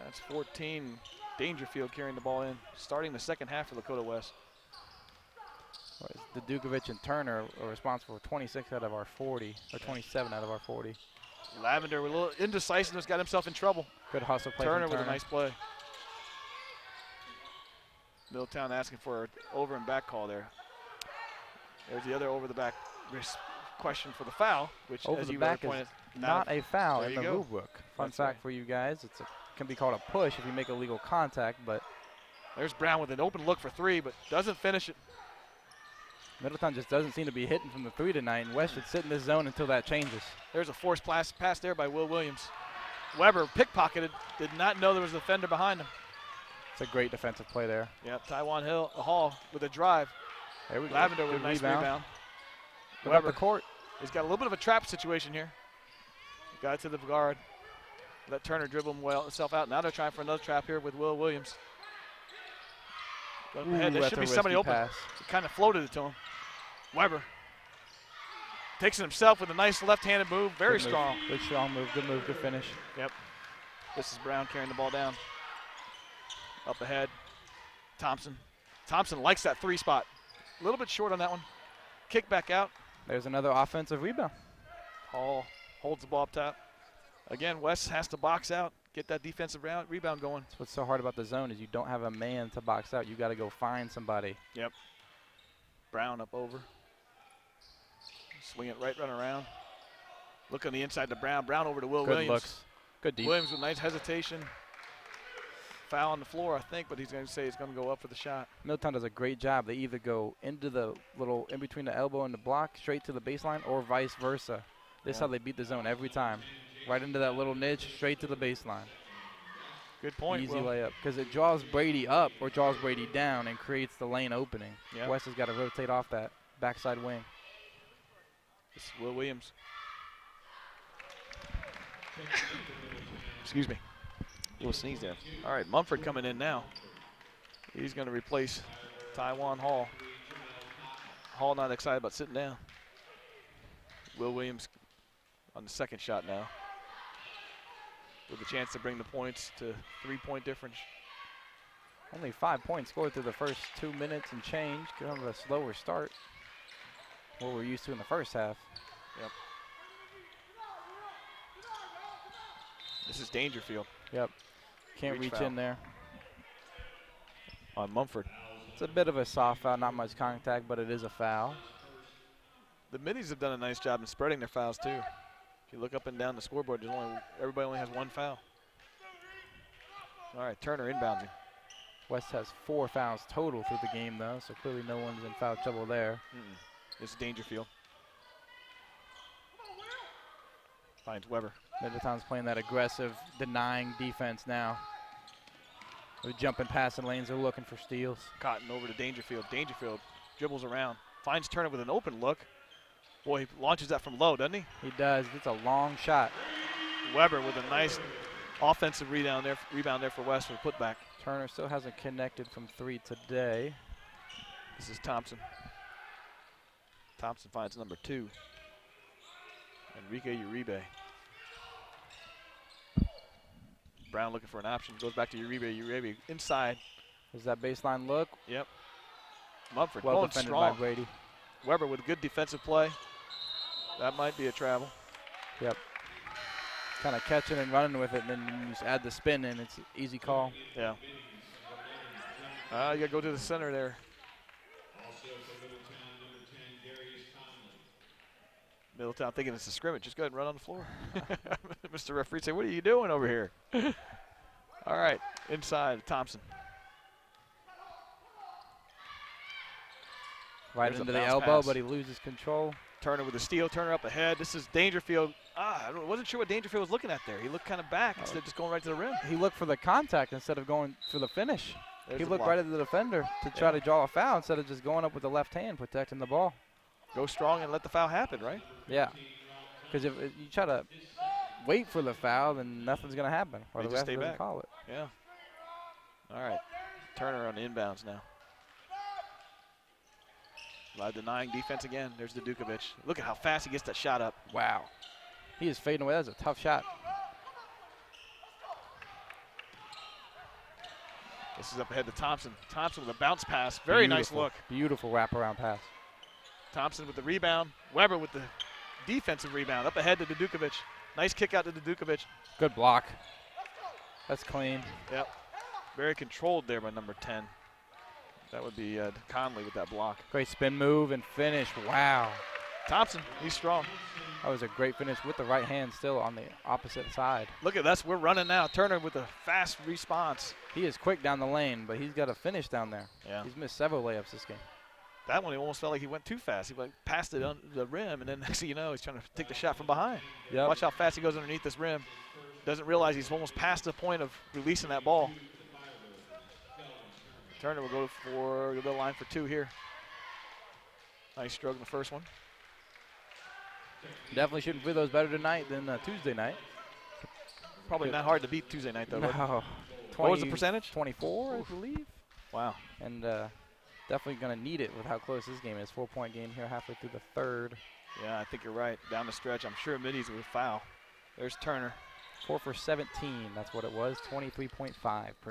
That's 14. Dangerfield carrying the ball in, starting the second half for Lakota West. The Dukovic and Turner are responsible for 26 out of our 40, or 27 out of our 40. Lavender with a little indecisiveness, got himself in trouble. Good hustle play Turner from with Turner. a nice play. Middletown asking for an over and back call there. There's the other over the back question for the foul, which Over as the you back pointed, is not a foul there in you the go. rule book. Fun That's fact right. for you guys, can be called a push if you make illegal contact, but There's Brown with an open look for 3, but doesn't finish it. Middletown just doesn't seem to be hitting from the 3 tonight, and West should sit in this zone until that changes. There's a forced pass there by Will Williams. Weber pickpocketed, did not know there was a defender behind him. It's a great defensive play there. Yep, Taiwan Hall with a drive. There we go. Lavender with a Good nice rebound. Look up the court. He's got a little bit of a trap situation here. Got it to the guard. Let Turner dribble himself out. Now they're trying for another trap here with Will Williams. Go ahead. There that's should a be somebody risky open. pass. He kind of floated it to him. Weber takes it himself with a nice left-handed move. Very Good move. strong. Good strong move. Good move. Good finish. Yep. This is Brown carrying the ball down. Up ahead. Thompson. Thompson likes that 3 spot. A little bit short on that one. Kick back out. There's another offensive rebound. Hall holds the ball up top. Again, West has to box out, get that defensive rebound going. That's what's so hard about the zone is you don't have a man to box out. You got to go find somebody. Yep. Brown up over. Swing it right, run around. Look on the inside to Brown. Brown over to Will Good Williams. looks. Good deep. Williams with nice hesitation. Foul on the floor, I think, but he's going to say he's going to go up for the shot. Middletown does a great job. They either go into the little in between the elbow and the block, straight to the baseline, or vice versa. This is how they beat the zone every time. Right into that little niche, straight to the baseline. Good point, Easy Will. layup, because it draws Brady up or draws Brady down and creates the lane opening. Yep. West has got to rotate off that backside wing. This is Will Williams. Excuse me. A little sneeze there. All right, Mumford coming in now. He's going to replace Taiwan Hall. Hall not excited about sitting down. Will Williams on the second shot now, with a chance to bring the points to 3-point difference. Only 5 points scored through the first 2 minutes and change. Kind of a slower start. What we're used to in the first half. Yep. This is Dangerfield Yep. Can't reach foul in there. on Mumford. It's a bit of a soft foul, not much contact, but it is a foul. The middies have done a nice job in spreading their fouls too. If you look up and down the scoreboard, everybody only has 1 foul. All right, Turner inbounding. West has 4 fouls total through the game, though, so clearly no one's in foul trouble there. This is Dangerfield. Finds Weber. Middletown's playing that aggressive, denying defense now. They're jumping passing lanes. They're looking for steals. Cotton over to Dangerfield. Dangerfield dribbles around. Finds Turner with an open look. Boy, he launches that from low, doesn't he? He does. It's a long shot. Weber with a nice offensive rebound there for West for the putback. Turner still hasn't connected from 3 today. This is Thompson. Thompson finds number 2. Enrique Uribe. Brown looking for an option. Goes back to Uribe. Uribe inside. There's that baseline look. Yep. Mumford Well going defended strong. by Brady. Weber with good defensive play. That might be a travel. Yep. Kind of catching and running with it, and then you just add the spin in. It's an easy call. Yeah. You got to go to the center there. Middletown thinking it's a scrimmage. Just go ahead and run on the floor. Mr. Referee say, what are you doing over here? All right, inside, Thompson. Right There's a into the bounce elbow, pass. but he loses control. Turner with a steal. Turner up ahead. This is Dangerfield. I wasn't sure what Dangerfield was looking at there. He looked kind of back instead of just going right to the rim. He looked for the contact instead of going for the finish. There's He the looked block. right at the defender to try to draw a foul instead of just going up with the left hand, protecting the ball. Go strong and let the foul happen, right? Yeah. Because if you try to wait for the foul, then nothing's going to happen. Or They the just ref stay doesn't back. call it. Yeah. All right. Turner on the inbounds now. By denying defense again. There's the Dukovic. Look at how fast he gets that shot up. Wow. He is fading away. That's a tough shot. This is up ahead to Thompson. Thompson with a bounce pass. Very nice Beautiful. look. Beautiful wraparound pass. Thompson with the rebound. Weber with the defensive rebound. Up ahead to Dukovic. Nice kick out to Dukovic. Good block. That's clean. Yep. Very controlled there by number 10. That would be Conley with that block. Great spin move and finish. Wow. Thompson, he's strong. That was a great finish with the right hand still on the opposite side. Look at us, we're running now. Turner with a fast response. He is quick down the lane, but he's got a finish down there. Yeah. He's missed several layups this game. That one, he almost felt like he went too fast. He went past it on the rim, and then next thing you know, he's trying to take the shot from behind. Yep. Watch how fast he goes underneath this rim. Doesn't realize he's almost past the point of releasing that ball. Turner will go for the line for 2 here. Nice stroke in the first one. Definitely shooting free throws better tonight than Tuesday night. Probably Good. not hard to beat Tuesday night, though. right? No. What was the percentage? 24, I believe. Wow. And definitely going to need it with how close this game is. 4-point game here halfway through the third. Yeah, I think you're right. Down the stretch, I'm sure middies will foul. There's Turner. 4 for 17, that's what it was. 23.5%.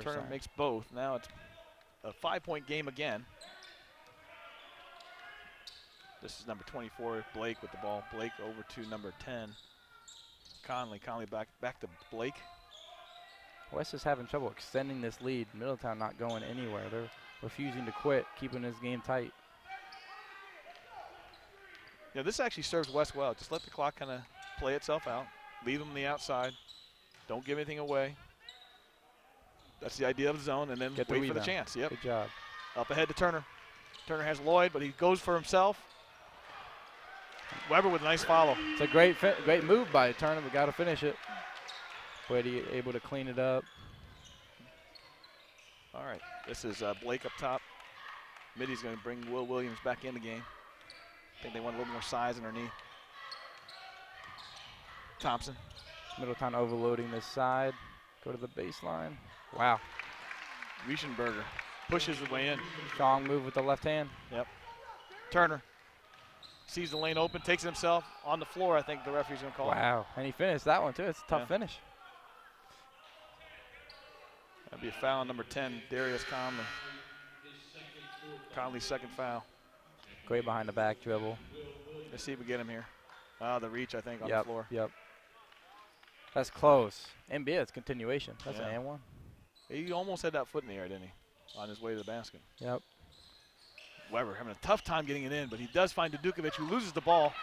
Turner makes both. Now it's a 5-point game again. This is number 24, Blake with the ball. Blake over to number 10, Conley. Conley back to Blake. West is having trouble extending this lead. Middletown not going anywhere. They're refusing to quit, keeping this game tight. Yeah, this actually serves West well. Just let the clock kind of play itself out. Leave them on the outside. Don't give anything away. That's the idea of the zone, and then Get the wait for the rebound. chance. Yep. Good job. Up ahead to Turner. Turner has Lloyd, but he goes for himself. Weber with a nice follow. It's a great move by Turner, but got to finish it. Brady able to clean it up. All right, this is Blake up top. Middy's going to bring Will Williams back in the game. I think they want a little more size underneath. Thompson. Middletown overloading this side. Go to the baseline. Wow. Rieschenberger pushes his way in. Strong move with the left hand. Yep. Turner sees the lane open, takes it himself on the floor. I think the referee's going to call. Wow. And he finished that one, too. It's a tough finish. That'd be a foul, number 10, Darius Conley. Conley's second foul. Great behind the back dribble. Let's see if we get him here. The reach, I think, on Yep, the floor. Yep. That's close. NBA, it's continuation. That's Yeah. an and one. He almost had that foot in the air, didn't he? On his way to the basket. Yep. Weber having a tough time getting it in, but he does find Dudukovic, who loses the ball.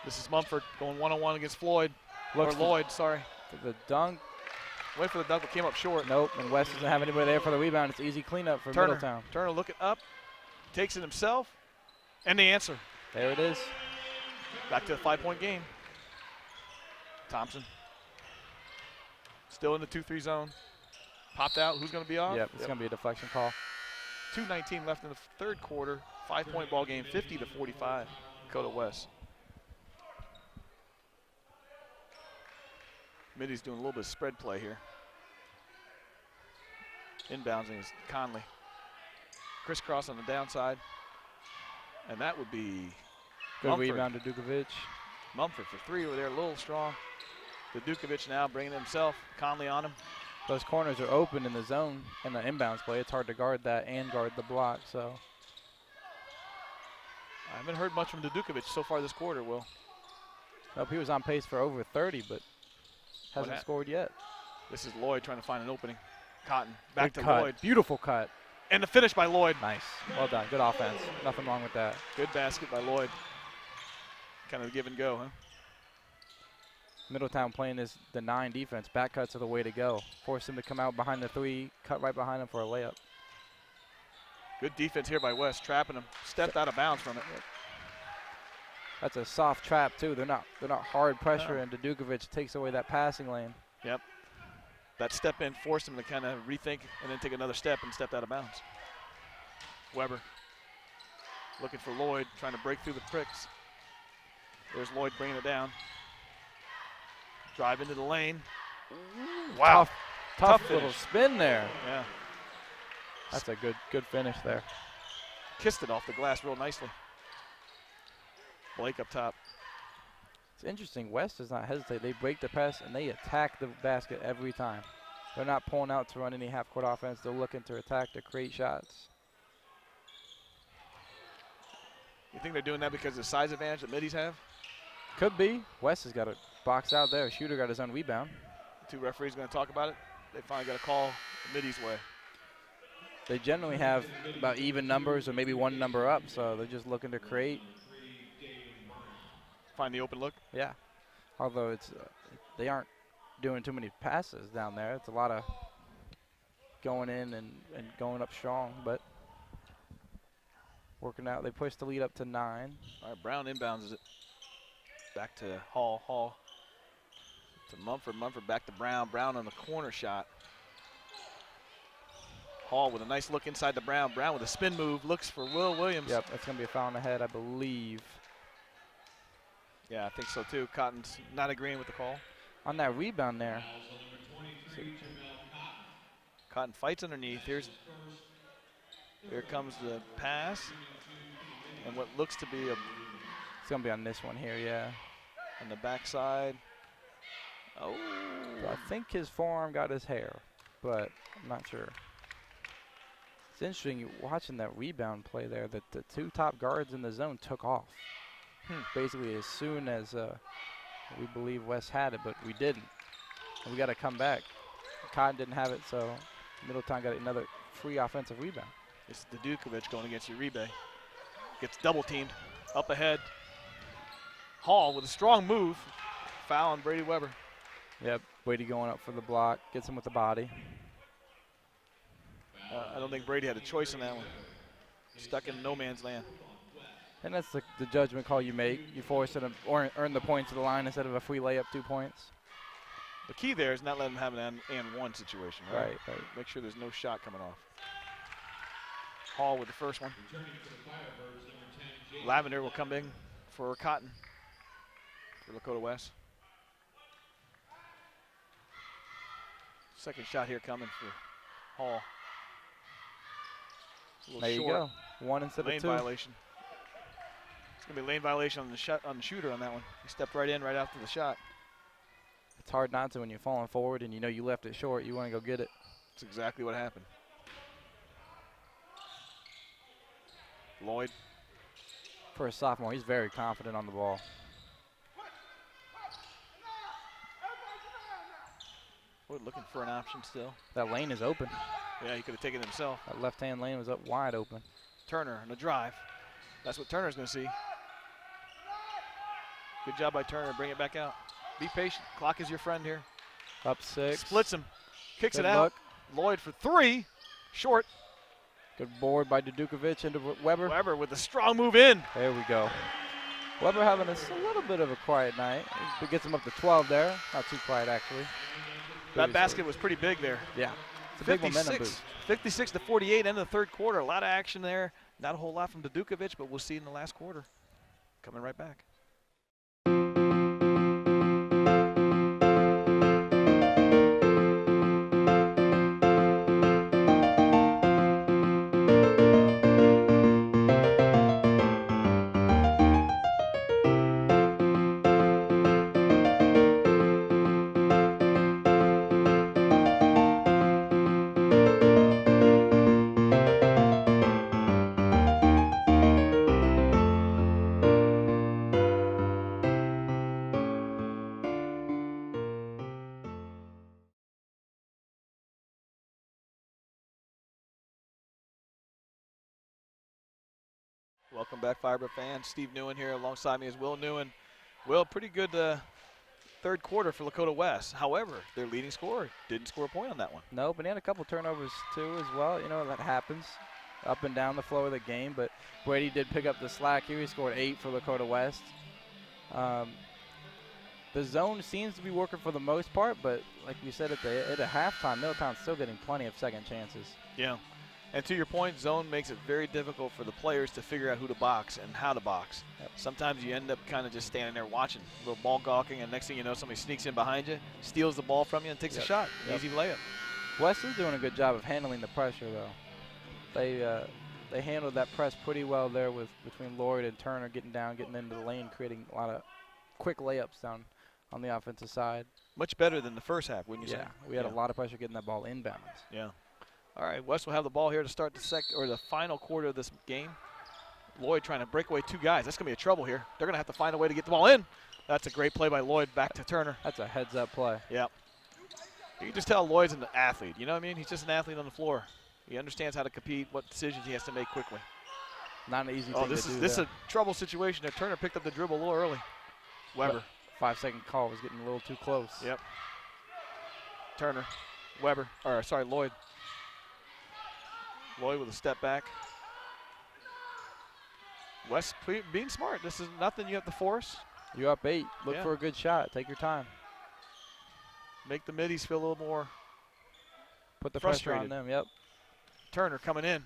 This is Mumford going one-on-one against Lloyd, sorry. For the dunk. Wait for the dunk, but came up short. Nope, and West doesn't have anybody there for the rebound. It's easy cleanup for Middletown. Turner looking up, takes it himself, and the answer. There it is. Back to the 5-point game. Thompson. Still in the 2-3 zone. Popped out. Who's going to be off? Yep, it's going to be a deflection call. 2:19 left in the third quarter. 5-point ball game, 50-45. Lakota West. Middy's doing a little bit of spread play here. Inbounding is Conley. Crisscross on the downside. And that would be Good Mumford. rebound to Dukovic. Mumford for three over there, a little strong. Dudukovic now bringing it himself. Conley on him. Those corners are open in the zone and the inbounds play. It's hard to guard that and guard the block. So I haven't heard much from Dudukovic so far this quarter, Will. nope, he was on pace for over 30, but hasn't scored yet. This is Lloyd trying to find an opening. Cotton back Good to cut. Lloyd. Beautiful cut. And the finish by Lloyd. Nice. Well done. Good offense. Nothing wrong with that. Good basket by Lloyd. Kind of give and go, huh? Middletown playing the 9 defense. Back cuts are the way to go. Force him to come out behind the 3, cut right behind him for a layup. Good defense here by West, trapping him. Stepped out of bounds from it. That's a soft trap too. They're not hard pressure, and Dudukovic takes away that passing lane. Yep. That step in forced him to kind of rethink and then take another step and stepped out of bounds. Weber looking for Lloyd, trying to break through the pricks. There's Lloyd bringing it down. Drive into the lane. Wow. Tough little finish. spin there. Yeah. That's a good finish there. Kissed it off the glass real nicely. Blake up top. It's interesting. West does not hesitate. They break the press and they attack the basket every time. They're not pulling out to run any half-court offense. They're looking to attack to create shots. You think they're doing that because of the size advantage that middies have? Could be. West has got a box out there. Shooter got his own rebound. The two referees going to talk about it. They finally got a call the middies way. They generally have about even numbers or maybe one number up, so they're just looking to create. Find the open look. Yeah. Although it's they aren't doing too many passes down there. It's a lot of going in and going up strong, but working out. They push the lead up to 9. All right, Brown inbounds it. Back to Hall. Hall to Mumford. Mumford back to Brown. Brown on the corner shot. Hall with a nice look inside the Brown. Brown with a spin move. Looks for Will Williams. Yep, that's going to be a foul on the head, I believe. Yeah, I think so too. Cotton's not agreeing with the call. On that rebound there. Cotton fights underneath. Here comes the pass. And what looks to be It's going to be on this one here, yeah. on the backside. Oh. So I think his forearm got his hair, but I'm not sure. It's interesting watching that rebound play there that the 2 top guards in the zone took off. Basically as soon as we believe West had it, but we didn't. And we got to come back. Cotton didn't have it, so Middletown got another free offensive rebound. It's Dudukovic going against Uribe. Gets double teamed. Up ahead. Hall with a strong move. Foul on Brady Weber. Yep, Brady going up for the block. Gets him with the body. I don't think Brady had a choice in that one. Stuck in no man's land. And that's the judgment call you make. You force it or earn the points to the line instead of a free layup, 2 points. The key there is not letting them have an and one situation, right? Right. Make sure there's no shot coming off. Hall with the first one. Lavender will come in for Cotton for Lakota West. Second shot here coming for Hall. There you go. One instead lane of two. Violation. It's gonna be a lane violation on the shot on the shooter on that one. He stepped right in right after the shot. It's hard not to when you're falling forward and you know you left it short. You want to go get it. That's exactly what happened. Lloyd. For a sophomore, he's very confident on the ball. Lloyd looking for an option still. That lane is open. Yeah, he could have taken it himself. That left-hand lane was up wide open. Turner on the drive. That's what Turner's going to see. Good job by Turner. Bring it back out. Be patient. Clock is your friend here. Up 6. Splits him. Kicks Good it out. look. Lloyd for 3. Short. Good board by Dudukovic into Weber. Weber with a strong move in. There we go. Weber having a little bit of a quiet night. He gets him up to 12 there. Not too quiet, actually. That basket was pretty big there. Yeah. It's a big momentum boost. 56 to 48, end of the third quarter. A lot of action there. Not a whole lot from Dudukovic, but we'll see in the last quarter. Coming right back. Welcome back, Fiber fans. Steve Newen here alongside me is Will Newen. Will, pretty good third quarter for Lakota West. However, their leading scorer didn't score a point on that one. Nope, and he had a couple turnovers too as well. You know, that happens up and down the flow of the game, but Brady did pick up the slack here. He scored 8 for Lakota West. The zone seems to be working for the most part, but like we said at a halftime, Middletown's still getting plenty of second chances. Yeah. And to your point, zone makes it very difficult for the players to figure out who to box and how to box. Yep. Sometimes you end up kind of just standing there watching, a little ball gawking, and next thing you know, somebody sneaks in behind you, steals the ball from you, and takes a shot. Easy layup. West is doing a good job of handling the pressure, though. They handled that press pretty well there between Lloyd and Turner getting down, getting into the lane, creating a lot of quick layups down on the offensive side. Much better than the first half, wouldn't you say? Yeah, we had a lot of pressure getting that ball inbounds. Yeah. All right, West will have the ball here to start the final quarter of this game. Lloyd trying to break away 2 guys. That's going to be a trouble here. They're going to have to find a way to get the ball in. That's a great play by Lloyd back to Turner. That's a heads-up play. Yeah. You can just tell Lloyd's an athlete. You know what I mean? He's just an athlete on the floor. He understands how to compete, what decisions he has to make quickly. Not an easy thing to do. This is a trouble situation there. Turner picked up the dribble a little early. Weber. 5-second call was getting a little too close. Yep. Turner. Lloyd. Lloyd with a step back. West being smart. This is nothing you have to force. You're up 8. Look for a good shot. Take your time. Make the middies feel a little more Put the frustrated. pressure on them, yep. Turner coming in.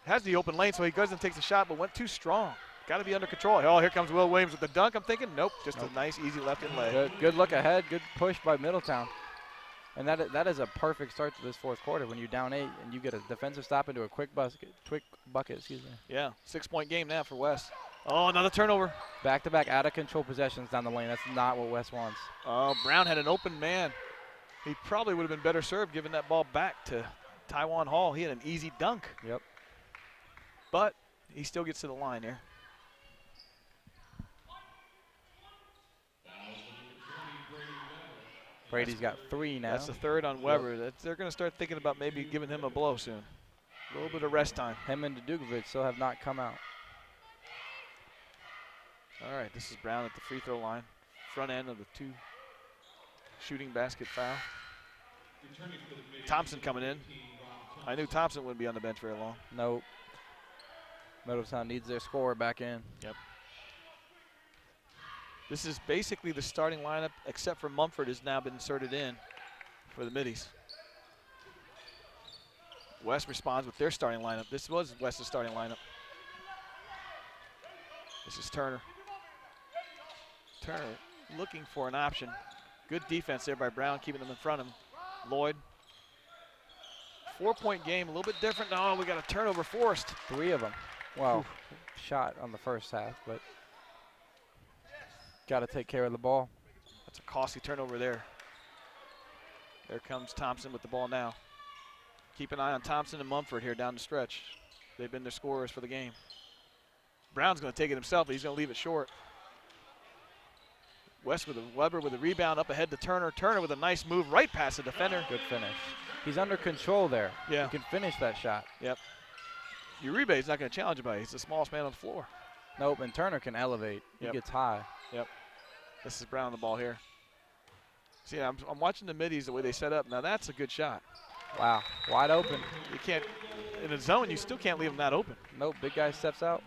Has the open lane, so he goes and takes a shot, but went too strong. Got to be under control. Oh, here comes Will Williams with the dunk. I'm thinking, nope, just a nice, easy left-in leg. Good look ahead. Good push by Middletown. And that is a perfect start to this fourth quarter when you're down 8 and you get a defensive stop into a quick bucket. Yeah, 6-point game now for West. Oh, another turnover. Back-to-back out-of-control possessions down the lane. That's not what West wants. Oh, Brown had an open man. He probably would have been better served giving that ball back to Taiwan Hall. He had an easy dunk. Yep. But he still gets to the line here. Brady's got 3 now. That's the third on Weber. They're going to start thinking about maybe giving him a blow soon. A little bit of rest time. Him and Dukovic still have not come out. All right, this is Brown at the free throw line. Front end of the 2 shooting basket foul. Thompson coming in. I knew Thompson wouldn't be on the bench very long. Nope. Middletown needs their scorer back in. Yep. This is basically the starting lineup, except for Mumford has now been inserted in for the Middies. West responds with their starting lineup. This was West's starting lineup. This is Turner. Turner looking for an option. Good defense there by Brown, keeping them in front of him. Lloyd. 4-point game, a little bit different. Oh, we got a turnover forced. 3 of them. Well, shot on the first half, but got to take care of the ball. That's a costly turnover there. There comes Thompson with the ball now. Keep an eye on Thompson and Mumford here down the stretch. They've been their scorers for the game. Brown's going to take it himself, but he's going to leave it short. West with a Weber with a rebound up ahead to Turner. Turner with a nice move right past the defender. Good finish. He's under control there. Yeah. He can finish that shot. Yep. Uribe's not going to challenge anybody. He's the smallest man on the floor. Nope, and Turner can elevate. He gets high. Yep. This is Brown on the ball here. See, I'm watching the middies the way they set up. Now that's a good shot. Wow, wide open. You can't, in a zone, you still can't leave them that open. Nope, big guy steps out.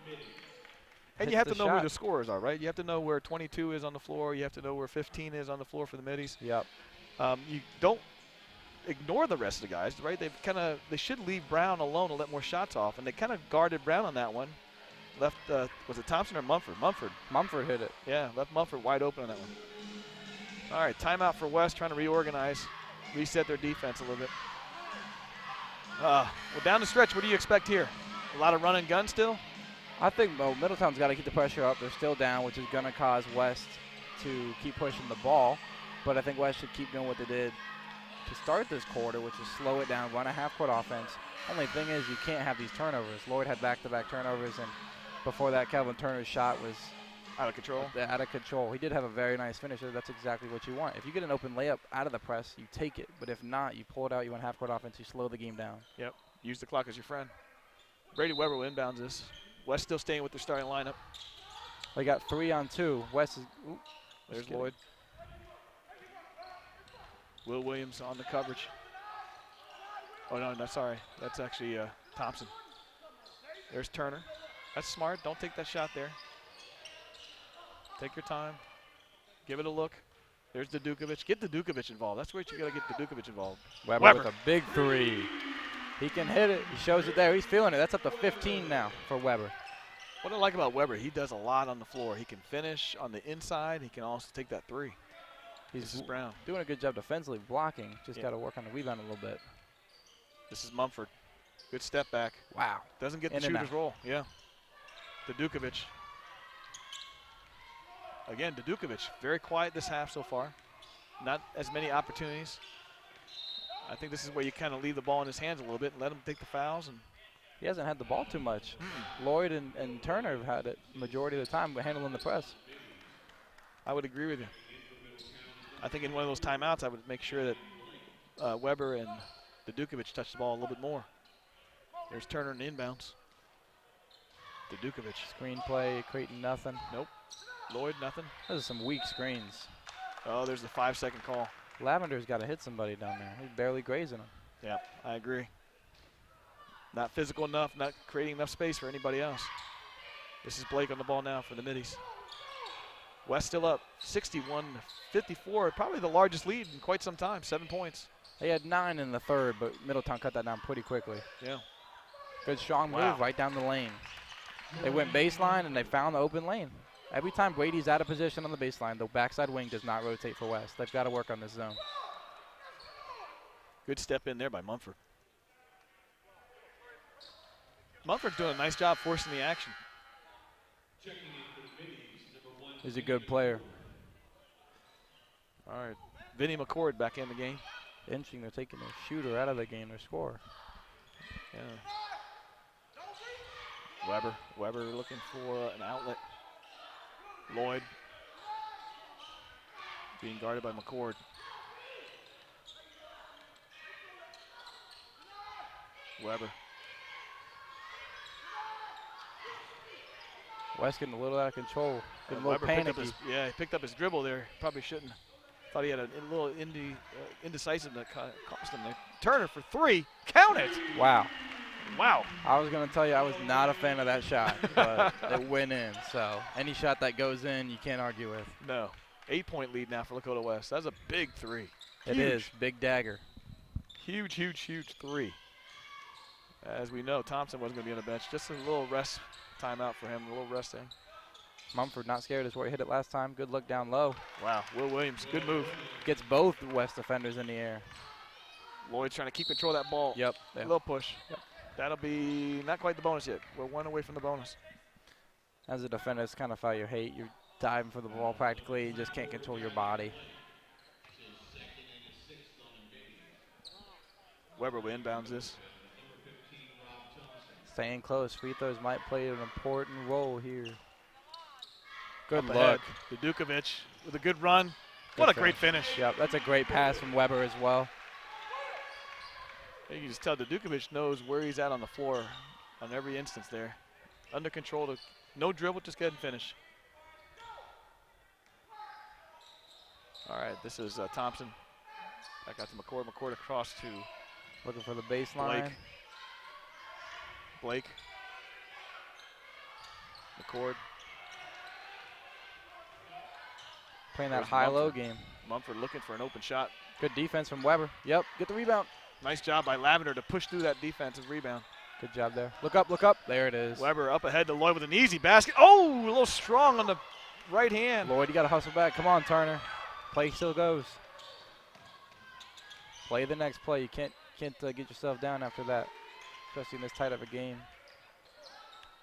And you have to know who the scorers are, right? You have to know where 22 is on the floor. You have to know where 15 is on the floor for the middies. Yep. You don't ignore the rest of the guys, right? They should leave Brown alone and let more shots off, and they kind of guarded Brown on that one. Left, was it Thompson or Mumford? Mumford. Mumford hit it. Yeah, left Mumford wide open on that one. All right, timeout for West, trying to reorganize, reset their defense a little bit. Well, down the stretch, what do you expect here? A lot of run and gun still? I think Middletown's got to keep the pressure up. They're still down, which is going to cause West to keep pushing the ball. But I think West should keep doing what they did to start this quarter, which is slow it down, run a half-court offense. Only thing is you can't have these turnovers. Lloyd had back-to-back turnovers, and before that, Kelvin Turner's shot was out of control. Out of control. He did have a very nice finisher. That's exactly what you want. If you get an open layup out of the press, you take it. But if not, you pull it out, you want half-court offense, you slow the game down. Yep. Use the clock as your friend. Brady Weber will inbounds this. West still staying with their starting lineup. They got 3 on 2. West is. Ooh, there's Lloyd. Will Williams on the coverage. Oh, no, sorry. That's actually Thompson. There's Turner. That's smart. Don't take that shot there. Take your time. Give it a look. There's Dukovic. Get Dukovic involved. That's where you got to get Dukovic involved. Weber with a big 3. He can hit it. He shows it there. He's feeling it. That's up to 15 now for Weber. What I like about Weber, he does a lot on the floor. He can finish on the inside. He can also take that 3. This is Brown. Doing a good job defensively blocking. Just got to work on the rebound a little bit. This is Mumford. Good step back. Wow. Doesn't get the shooter's roll. Yeah. Dukovic. Again, Dukovic, very quiet this half so far. Not as many opportunities. I think this is where you kind of leave the ball in his hands a little bit and let him take the fouls. And he hasn't had the ball too much. Lloyd and Turner have had it majority of the time, but handling the press. I would agree with you. I think in one of those timeouts, I would make sure that Weber and Dukovic touch the ball a little bit more. There's Turner in the inbounds. Dukovic. Screenplay, Creighton, nothing. Nope. Lloyd, nothing. Those are some weak screens. Oh, there's the 5-second call. Lavender's got to hit somebody down there. He's barely grazing him. Yeah, I agree. Not physical enough, not creating enough space for anybody else. This is Blake on the ball now for the middies. West still up 61-54, probably the largest lead in quite some time, 7 points. They had 9 in the third, but Middletown cut that down pretty quickly. Yeah. Good strong move right down the lane. They went baseline and they found the open lane. Every time Brady's out of position on the baseline, the backside wing does not rotate for West. They've got to work on this zone. Good step in there by Mumford. Mumford's doing a nice job forcing the action. He's a good player. All right, Vinny McCord back in the game. Interesting, they're taking their shooter out of the game, their scorer. Yeah. Weber looking for an outlet. Lloyd being guarded by McCord. Weber. West getting a little out of control. Getting a little Weber picked up panicky. he picked up his dribble there. Probably shouldn't. Thought he had a little indecisive that cost him there. Turner for 3. Count it. Wow. Wow. I was going to tell you I was not a fan of that shot, but it went in. So any shot that goes in, you can't argue with. No. 8-point lead now for Lakota West. That's a big 3. It is. Big dagger. Huge, huge, huge 3. As we know, Thompson wasn't going to be on the bench. Just a little rest timeout for him, a little resting. Mumford not scared is where he hit it last time. Good look down low. Wow, Will Williams, good move. Gets both West defenders in the air. Lloyd's trying to keep control of that ball. Yep. A little push. Yep. That'll be not quite the bonus yet. We're 1 away from the bonus. As a defender, it's kind of how you hate. You're diving for the ball practically. You just can't control your body. Weber will inbounds this. Staying close. Free throws might play an important role here. Good Up look. ahead. Dudukovic with a good run. Good What a great finish. Yep, that's a great pass from Weber as well. You can just tell Dudukovic knows where he's at on the floor on every instance there. Under control, no dribble, just go ahead and finish. All right, this is Thompson. Back out to McCord. McCord across to Looking for the baseline. Blake. McCord. Playing that There's high-low Mumford. game. Mumford looking for an open shot. Good defense from Weber. Yep, get the rebound. Nice job by Lavender to push through that defensive rebound. Good job there. Look up, look up. There it is. Weber up ahead to Lloyd with an easy basket. Oh, a little strong on the right hand. Lloyd, you got to hustle back. Come on, Turner. Play still goes. Play the next play. You can't get yourself down after that, especially in this tight of a game.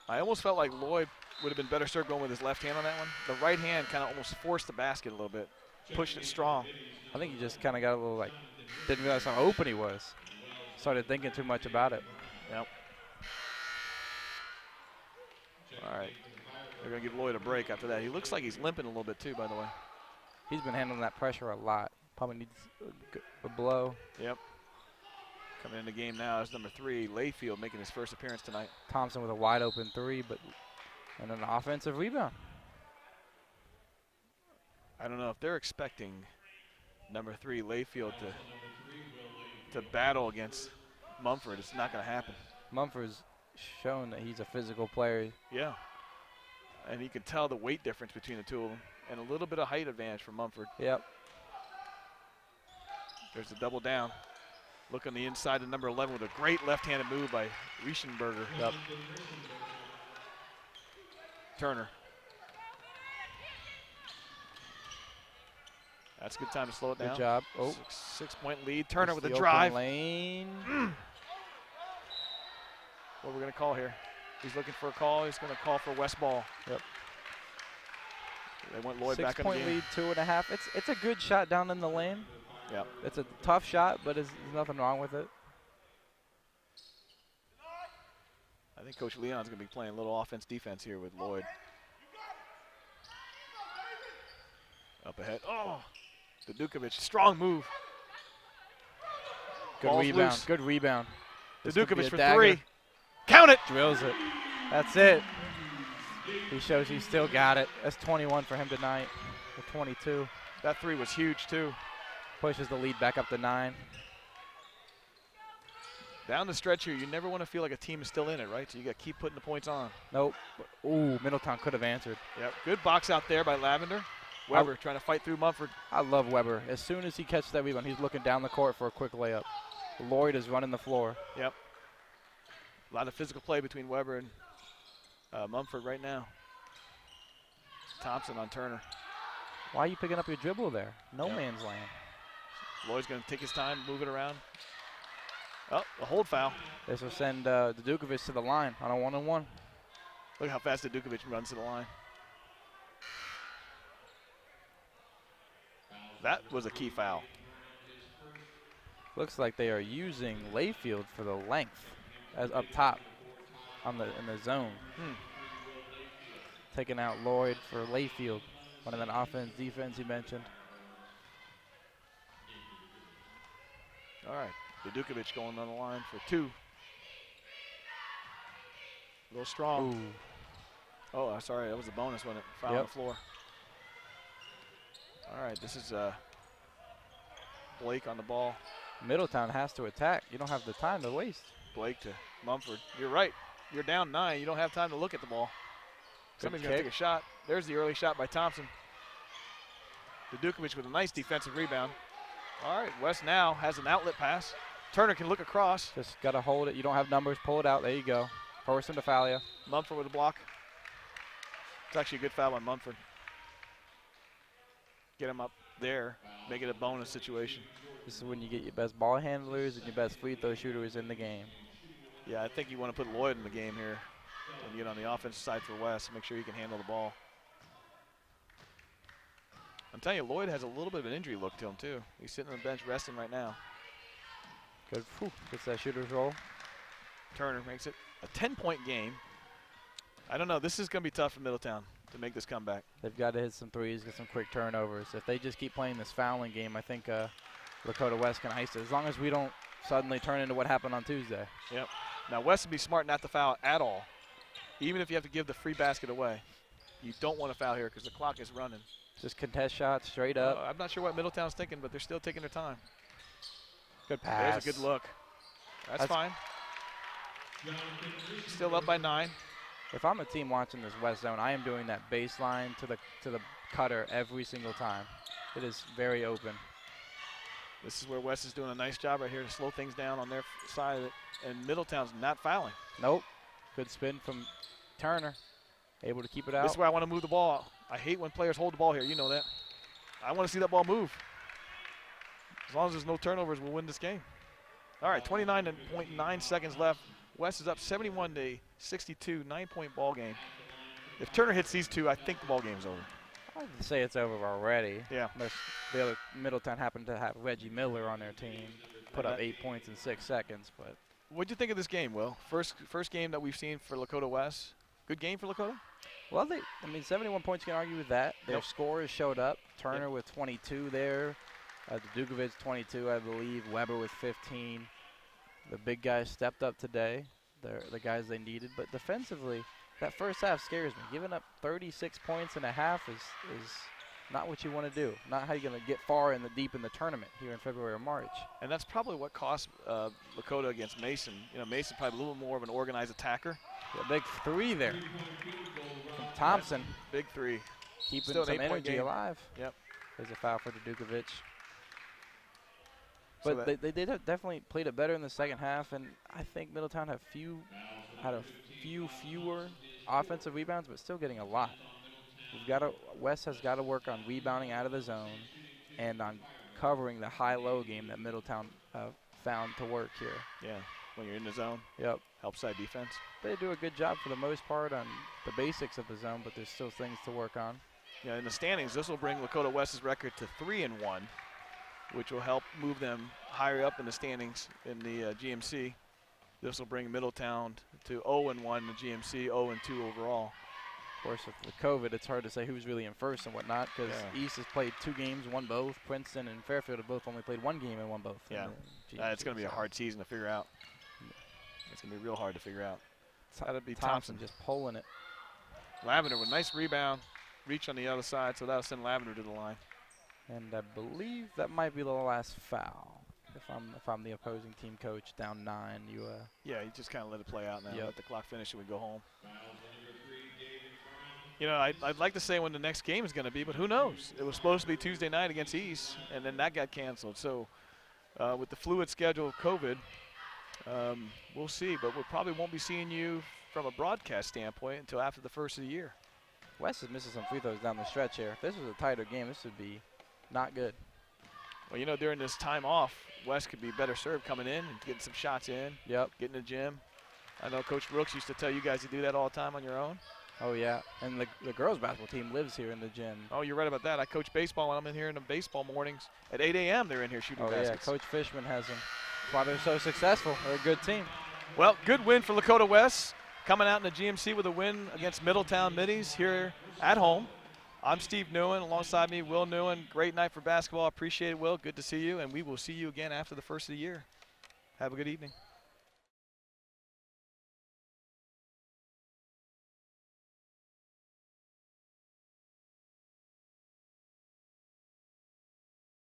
I almost felt like Lloyd would have been better served going with his left hand on that one. The right hand kind of almost forced the basket a little bit, pushed it strong. I think he just kind of got a little didn't realize how open he was. Started thinking too much about it. Yep. All right. They're going to give Lloyd a break after that. He looks like he's limping a little bit too, by the way. He's been handling that pressure a lot. Probably needs a blow. Yep. Coming in the game now is number 3, Layfield, making his first appearance tonight. Thompson with a wide open 3, and an offensive rebound. I don't know if they're expecting number 3, Layfield, to battle against Mumford. It's not going to happen. Mumford's shown that he's a physical player. Yeah. And you can tell the weight difference between the two of them, and a little bit of height advantage for Mumford. Yep. There's the double down. Look on the inside of number 11 with a great left-handed move by Rieschenberger. Yep. Turner. That's a good time to slow it down. Good job. Oh. Six-point lead. Turner with a The open drive. lane. What we're going to call here. He's looking for a call. He's going to call for West ball. Yep. They want Lloyd back in the 6-point game. lead, 2.5. It's a good shot down in the lane. Yep. It's a tough shot, but there's nothing wrong with it. I think Coach Leon's going to be playing a little offense-defense here with Lloyd. Up ahead. Oh, Dudukovic, strong move. Good Ball's rebound. loose. Good rebound. This could be Dudukovic a for dagger. 3. Count it. Drills it. That's it. He shows he still got it. That's 21 for him tonight. Or 22. That 3 was huge, too. Pushes the lead back up to 9. Down the stretch here, you never want to feel like a team is still in it, right? So you got to keep putting the points on. Nope. Ooh, Middletown could have answered. Yep. Good box out there by Lavender. Weber trying to fight through Mumford. I love Weber. As soon as he catches that rebound, he's looking down the court for a quick layup. Lloyd is running the floor. Yep. A lot of physical play between Weber and Mumford right now. Thompson on Turner. Why are you picking up your dribble there? No man's land. Lloyd's going to take his time, move it around. Oh, a hold foul. This will send Dudukovic to the line on a 1-on-1. Look how fast Dudukovic runs to the line. That was a key foul. Looks like they are using Layfield for the length as up top in the zone. Taking out Lloyd for Layfield. One of that offense, defense he mentioned. All right, Dudukovic going on the line for 2. Real strong. Ooh. Oh, sorry, that was a bonus when it foul on the floor. All right, this is Blake on the ball. Middletown has to attack. You don't have the time to waste. Blake to Mumford. You're right. You're down 9. You don't have time to look at the ball. Somebody's going to take a shot. There's the early shot by Thompson. Dudukovic with a nice defensive rebound. All right, West now has an outlet pass. Turner can look across. Just got to hold it. You don't have numbers. Pull it out. There you go. Force him to foul you. Mumford with a block. It's actually a good foul on Mumford. Get him up there. Make it a bonus situation. This is when you get your best ball handlers and your best free throw shooters in the game. Yeah, I think you want to put Lloyd in the game here when you get on the offensive side for West. Make sure you can handle the ball. I'm telling you, Lloyd has a little bit of an injury look to him, too. He's sitting on the bench resting right now. Good. Whew, gets that shooter's roll. Turner makes it a 10-point game. I don't know. This is going to be tough for Middletown to make this comeback. They've got to hit some threes, get some quick turnovers. If they just keep playing this fouling game, I think Lakota West can ice it, as long as we don't suddenly turn into what happened on Tuesday. Yep. Now, West would be smart not to foul at all, even if you have to give the free basket away. You don't want to foul here because the clock is running. Just contest shots straight up. I'm not sure what Middletown's thinking, but they're still taking their time. Good pass. There's a good look. That's fine. Still up by 9. If I'm a team watching this West zone, I am doing that baseline to the cutter every single time. It is very open. This is where West is doing a nice job right here to slow things down on their side of it, and Middletown's not fouling. Nope. Good spin from Turner. Able to keep it out. This is where I want to move the ball. I hate when players hold the ball here. You know that. I want to see that ball move. As long as there's no turnovers, we'll win this game. All right, 29.9 seconds left. West is up 71-62, 9-point ball game. If Turner hits these two, I think the ball game's over. I'd say it's over already. Yeah. Unless the other Middletown happened to have Reggie Miller on their team, put up 8 points in 6 seconds. But what'd you think of this game, Will? First game that we've seen for Lakota West. Good game for Lakota? Well, 71 points, you can argue with that. Their scorers showed up. Turner with 22 there. Dudukovic 22, I believe. Weber with 15. The big guys stepped up today. They're the guys they needed. But defensively, that first half scares me. Giving up 36 points in a half is not what you want to do. Not how you're going to get far in the deep in the tournament here in February or March. And that's probably what cost Lakota against Mason. You know, Mason probably a little more of an organized attacker. A big 3 there from Thompson. Big 3. Keeping some energy alive. Yep. There's a foul for Dudukovic. But they did definitely played it better in the second half, and I think Middletown had a few fewer offensive rebounds, but still getting a lot. West has got to work on rebounding out of the zone and on covering the high-low game that Middletown found to work here. Yeah, when you're in the zone. Yep. Help side defense. They do a good job for the most part on the basics of the zone, but there's still things to work on. Yeah, in the standings, this will bring Lakota West's record to 3-1, which will help move them higher up in the standings in the GMC. This will bring Middletown to 0-1 in the GMC, 0-2 overall. Of course, with the COVID, it's hard to say who's really in first and whatnot, because East has played 2 games, won both. Princeton and Fairfield have both only played 1 game and won both. Yeah, it's going to be a hard season to figure out. It's going to be real hard to figure out. That'll be Thompson just pulling it. Lavender with a nice rebound, reach on the other side, so that'll send Lavender to the line. And I believe that might be the last foul. If I'm the opposing team coach, down 9, yeah, you just kind of let it play out now. Yep. Let the clock finish and we go home. You know, I'd like to say when the next game is going to be, but who knows? It was supposed to be Tuesday night against East, and then that got canceled. So with the fluid schedule of COVID, we'll see. But we probably won't be seeing you from a broadcast standpoint until after the first of the year. West is missing some free throws down the stretch here. If this was a tighter game, this would be not good. Well, you know, during this time off, West could be better served coming in and getting some shots in. Yep. Getting in the gym. I know Coach Brooks used to tell you guys to do that all the time on your own. Oh, yeah. And the girls' basketball team lives here in the gym. Oh, you're right about that. I coach baseball when I'm in here in the baseball mornings. At 8 a.m. they're in here shooting baskets. Yeah, Coach Fishman has them. That's why they're so successful. They're a good team. Well, good win for Lakota West. Coming out in the GMC with a win against Middletown Middies here at home. I'm Steve Newen. Alongside me, Will Newen. Great night for basketball. Appreciate it, Will. Good to see you. And we will see you again after the first of the year. Have a good evening.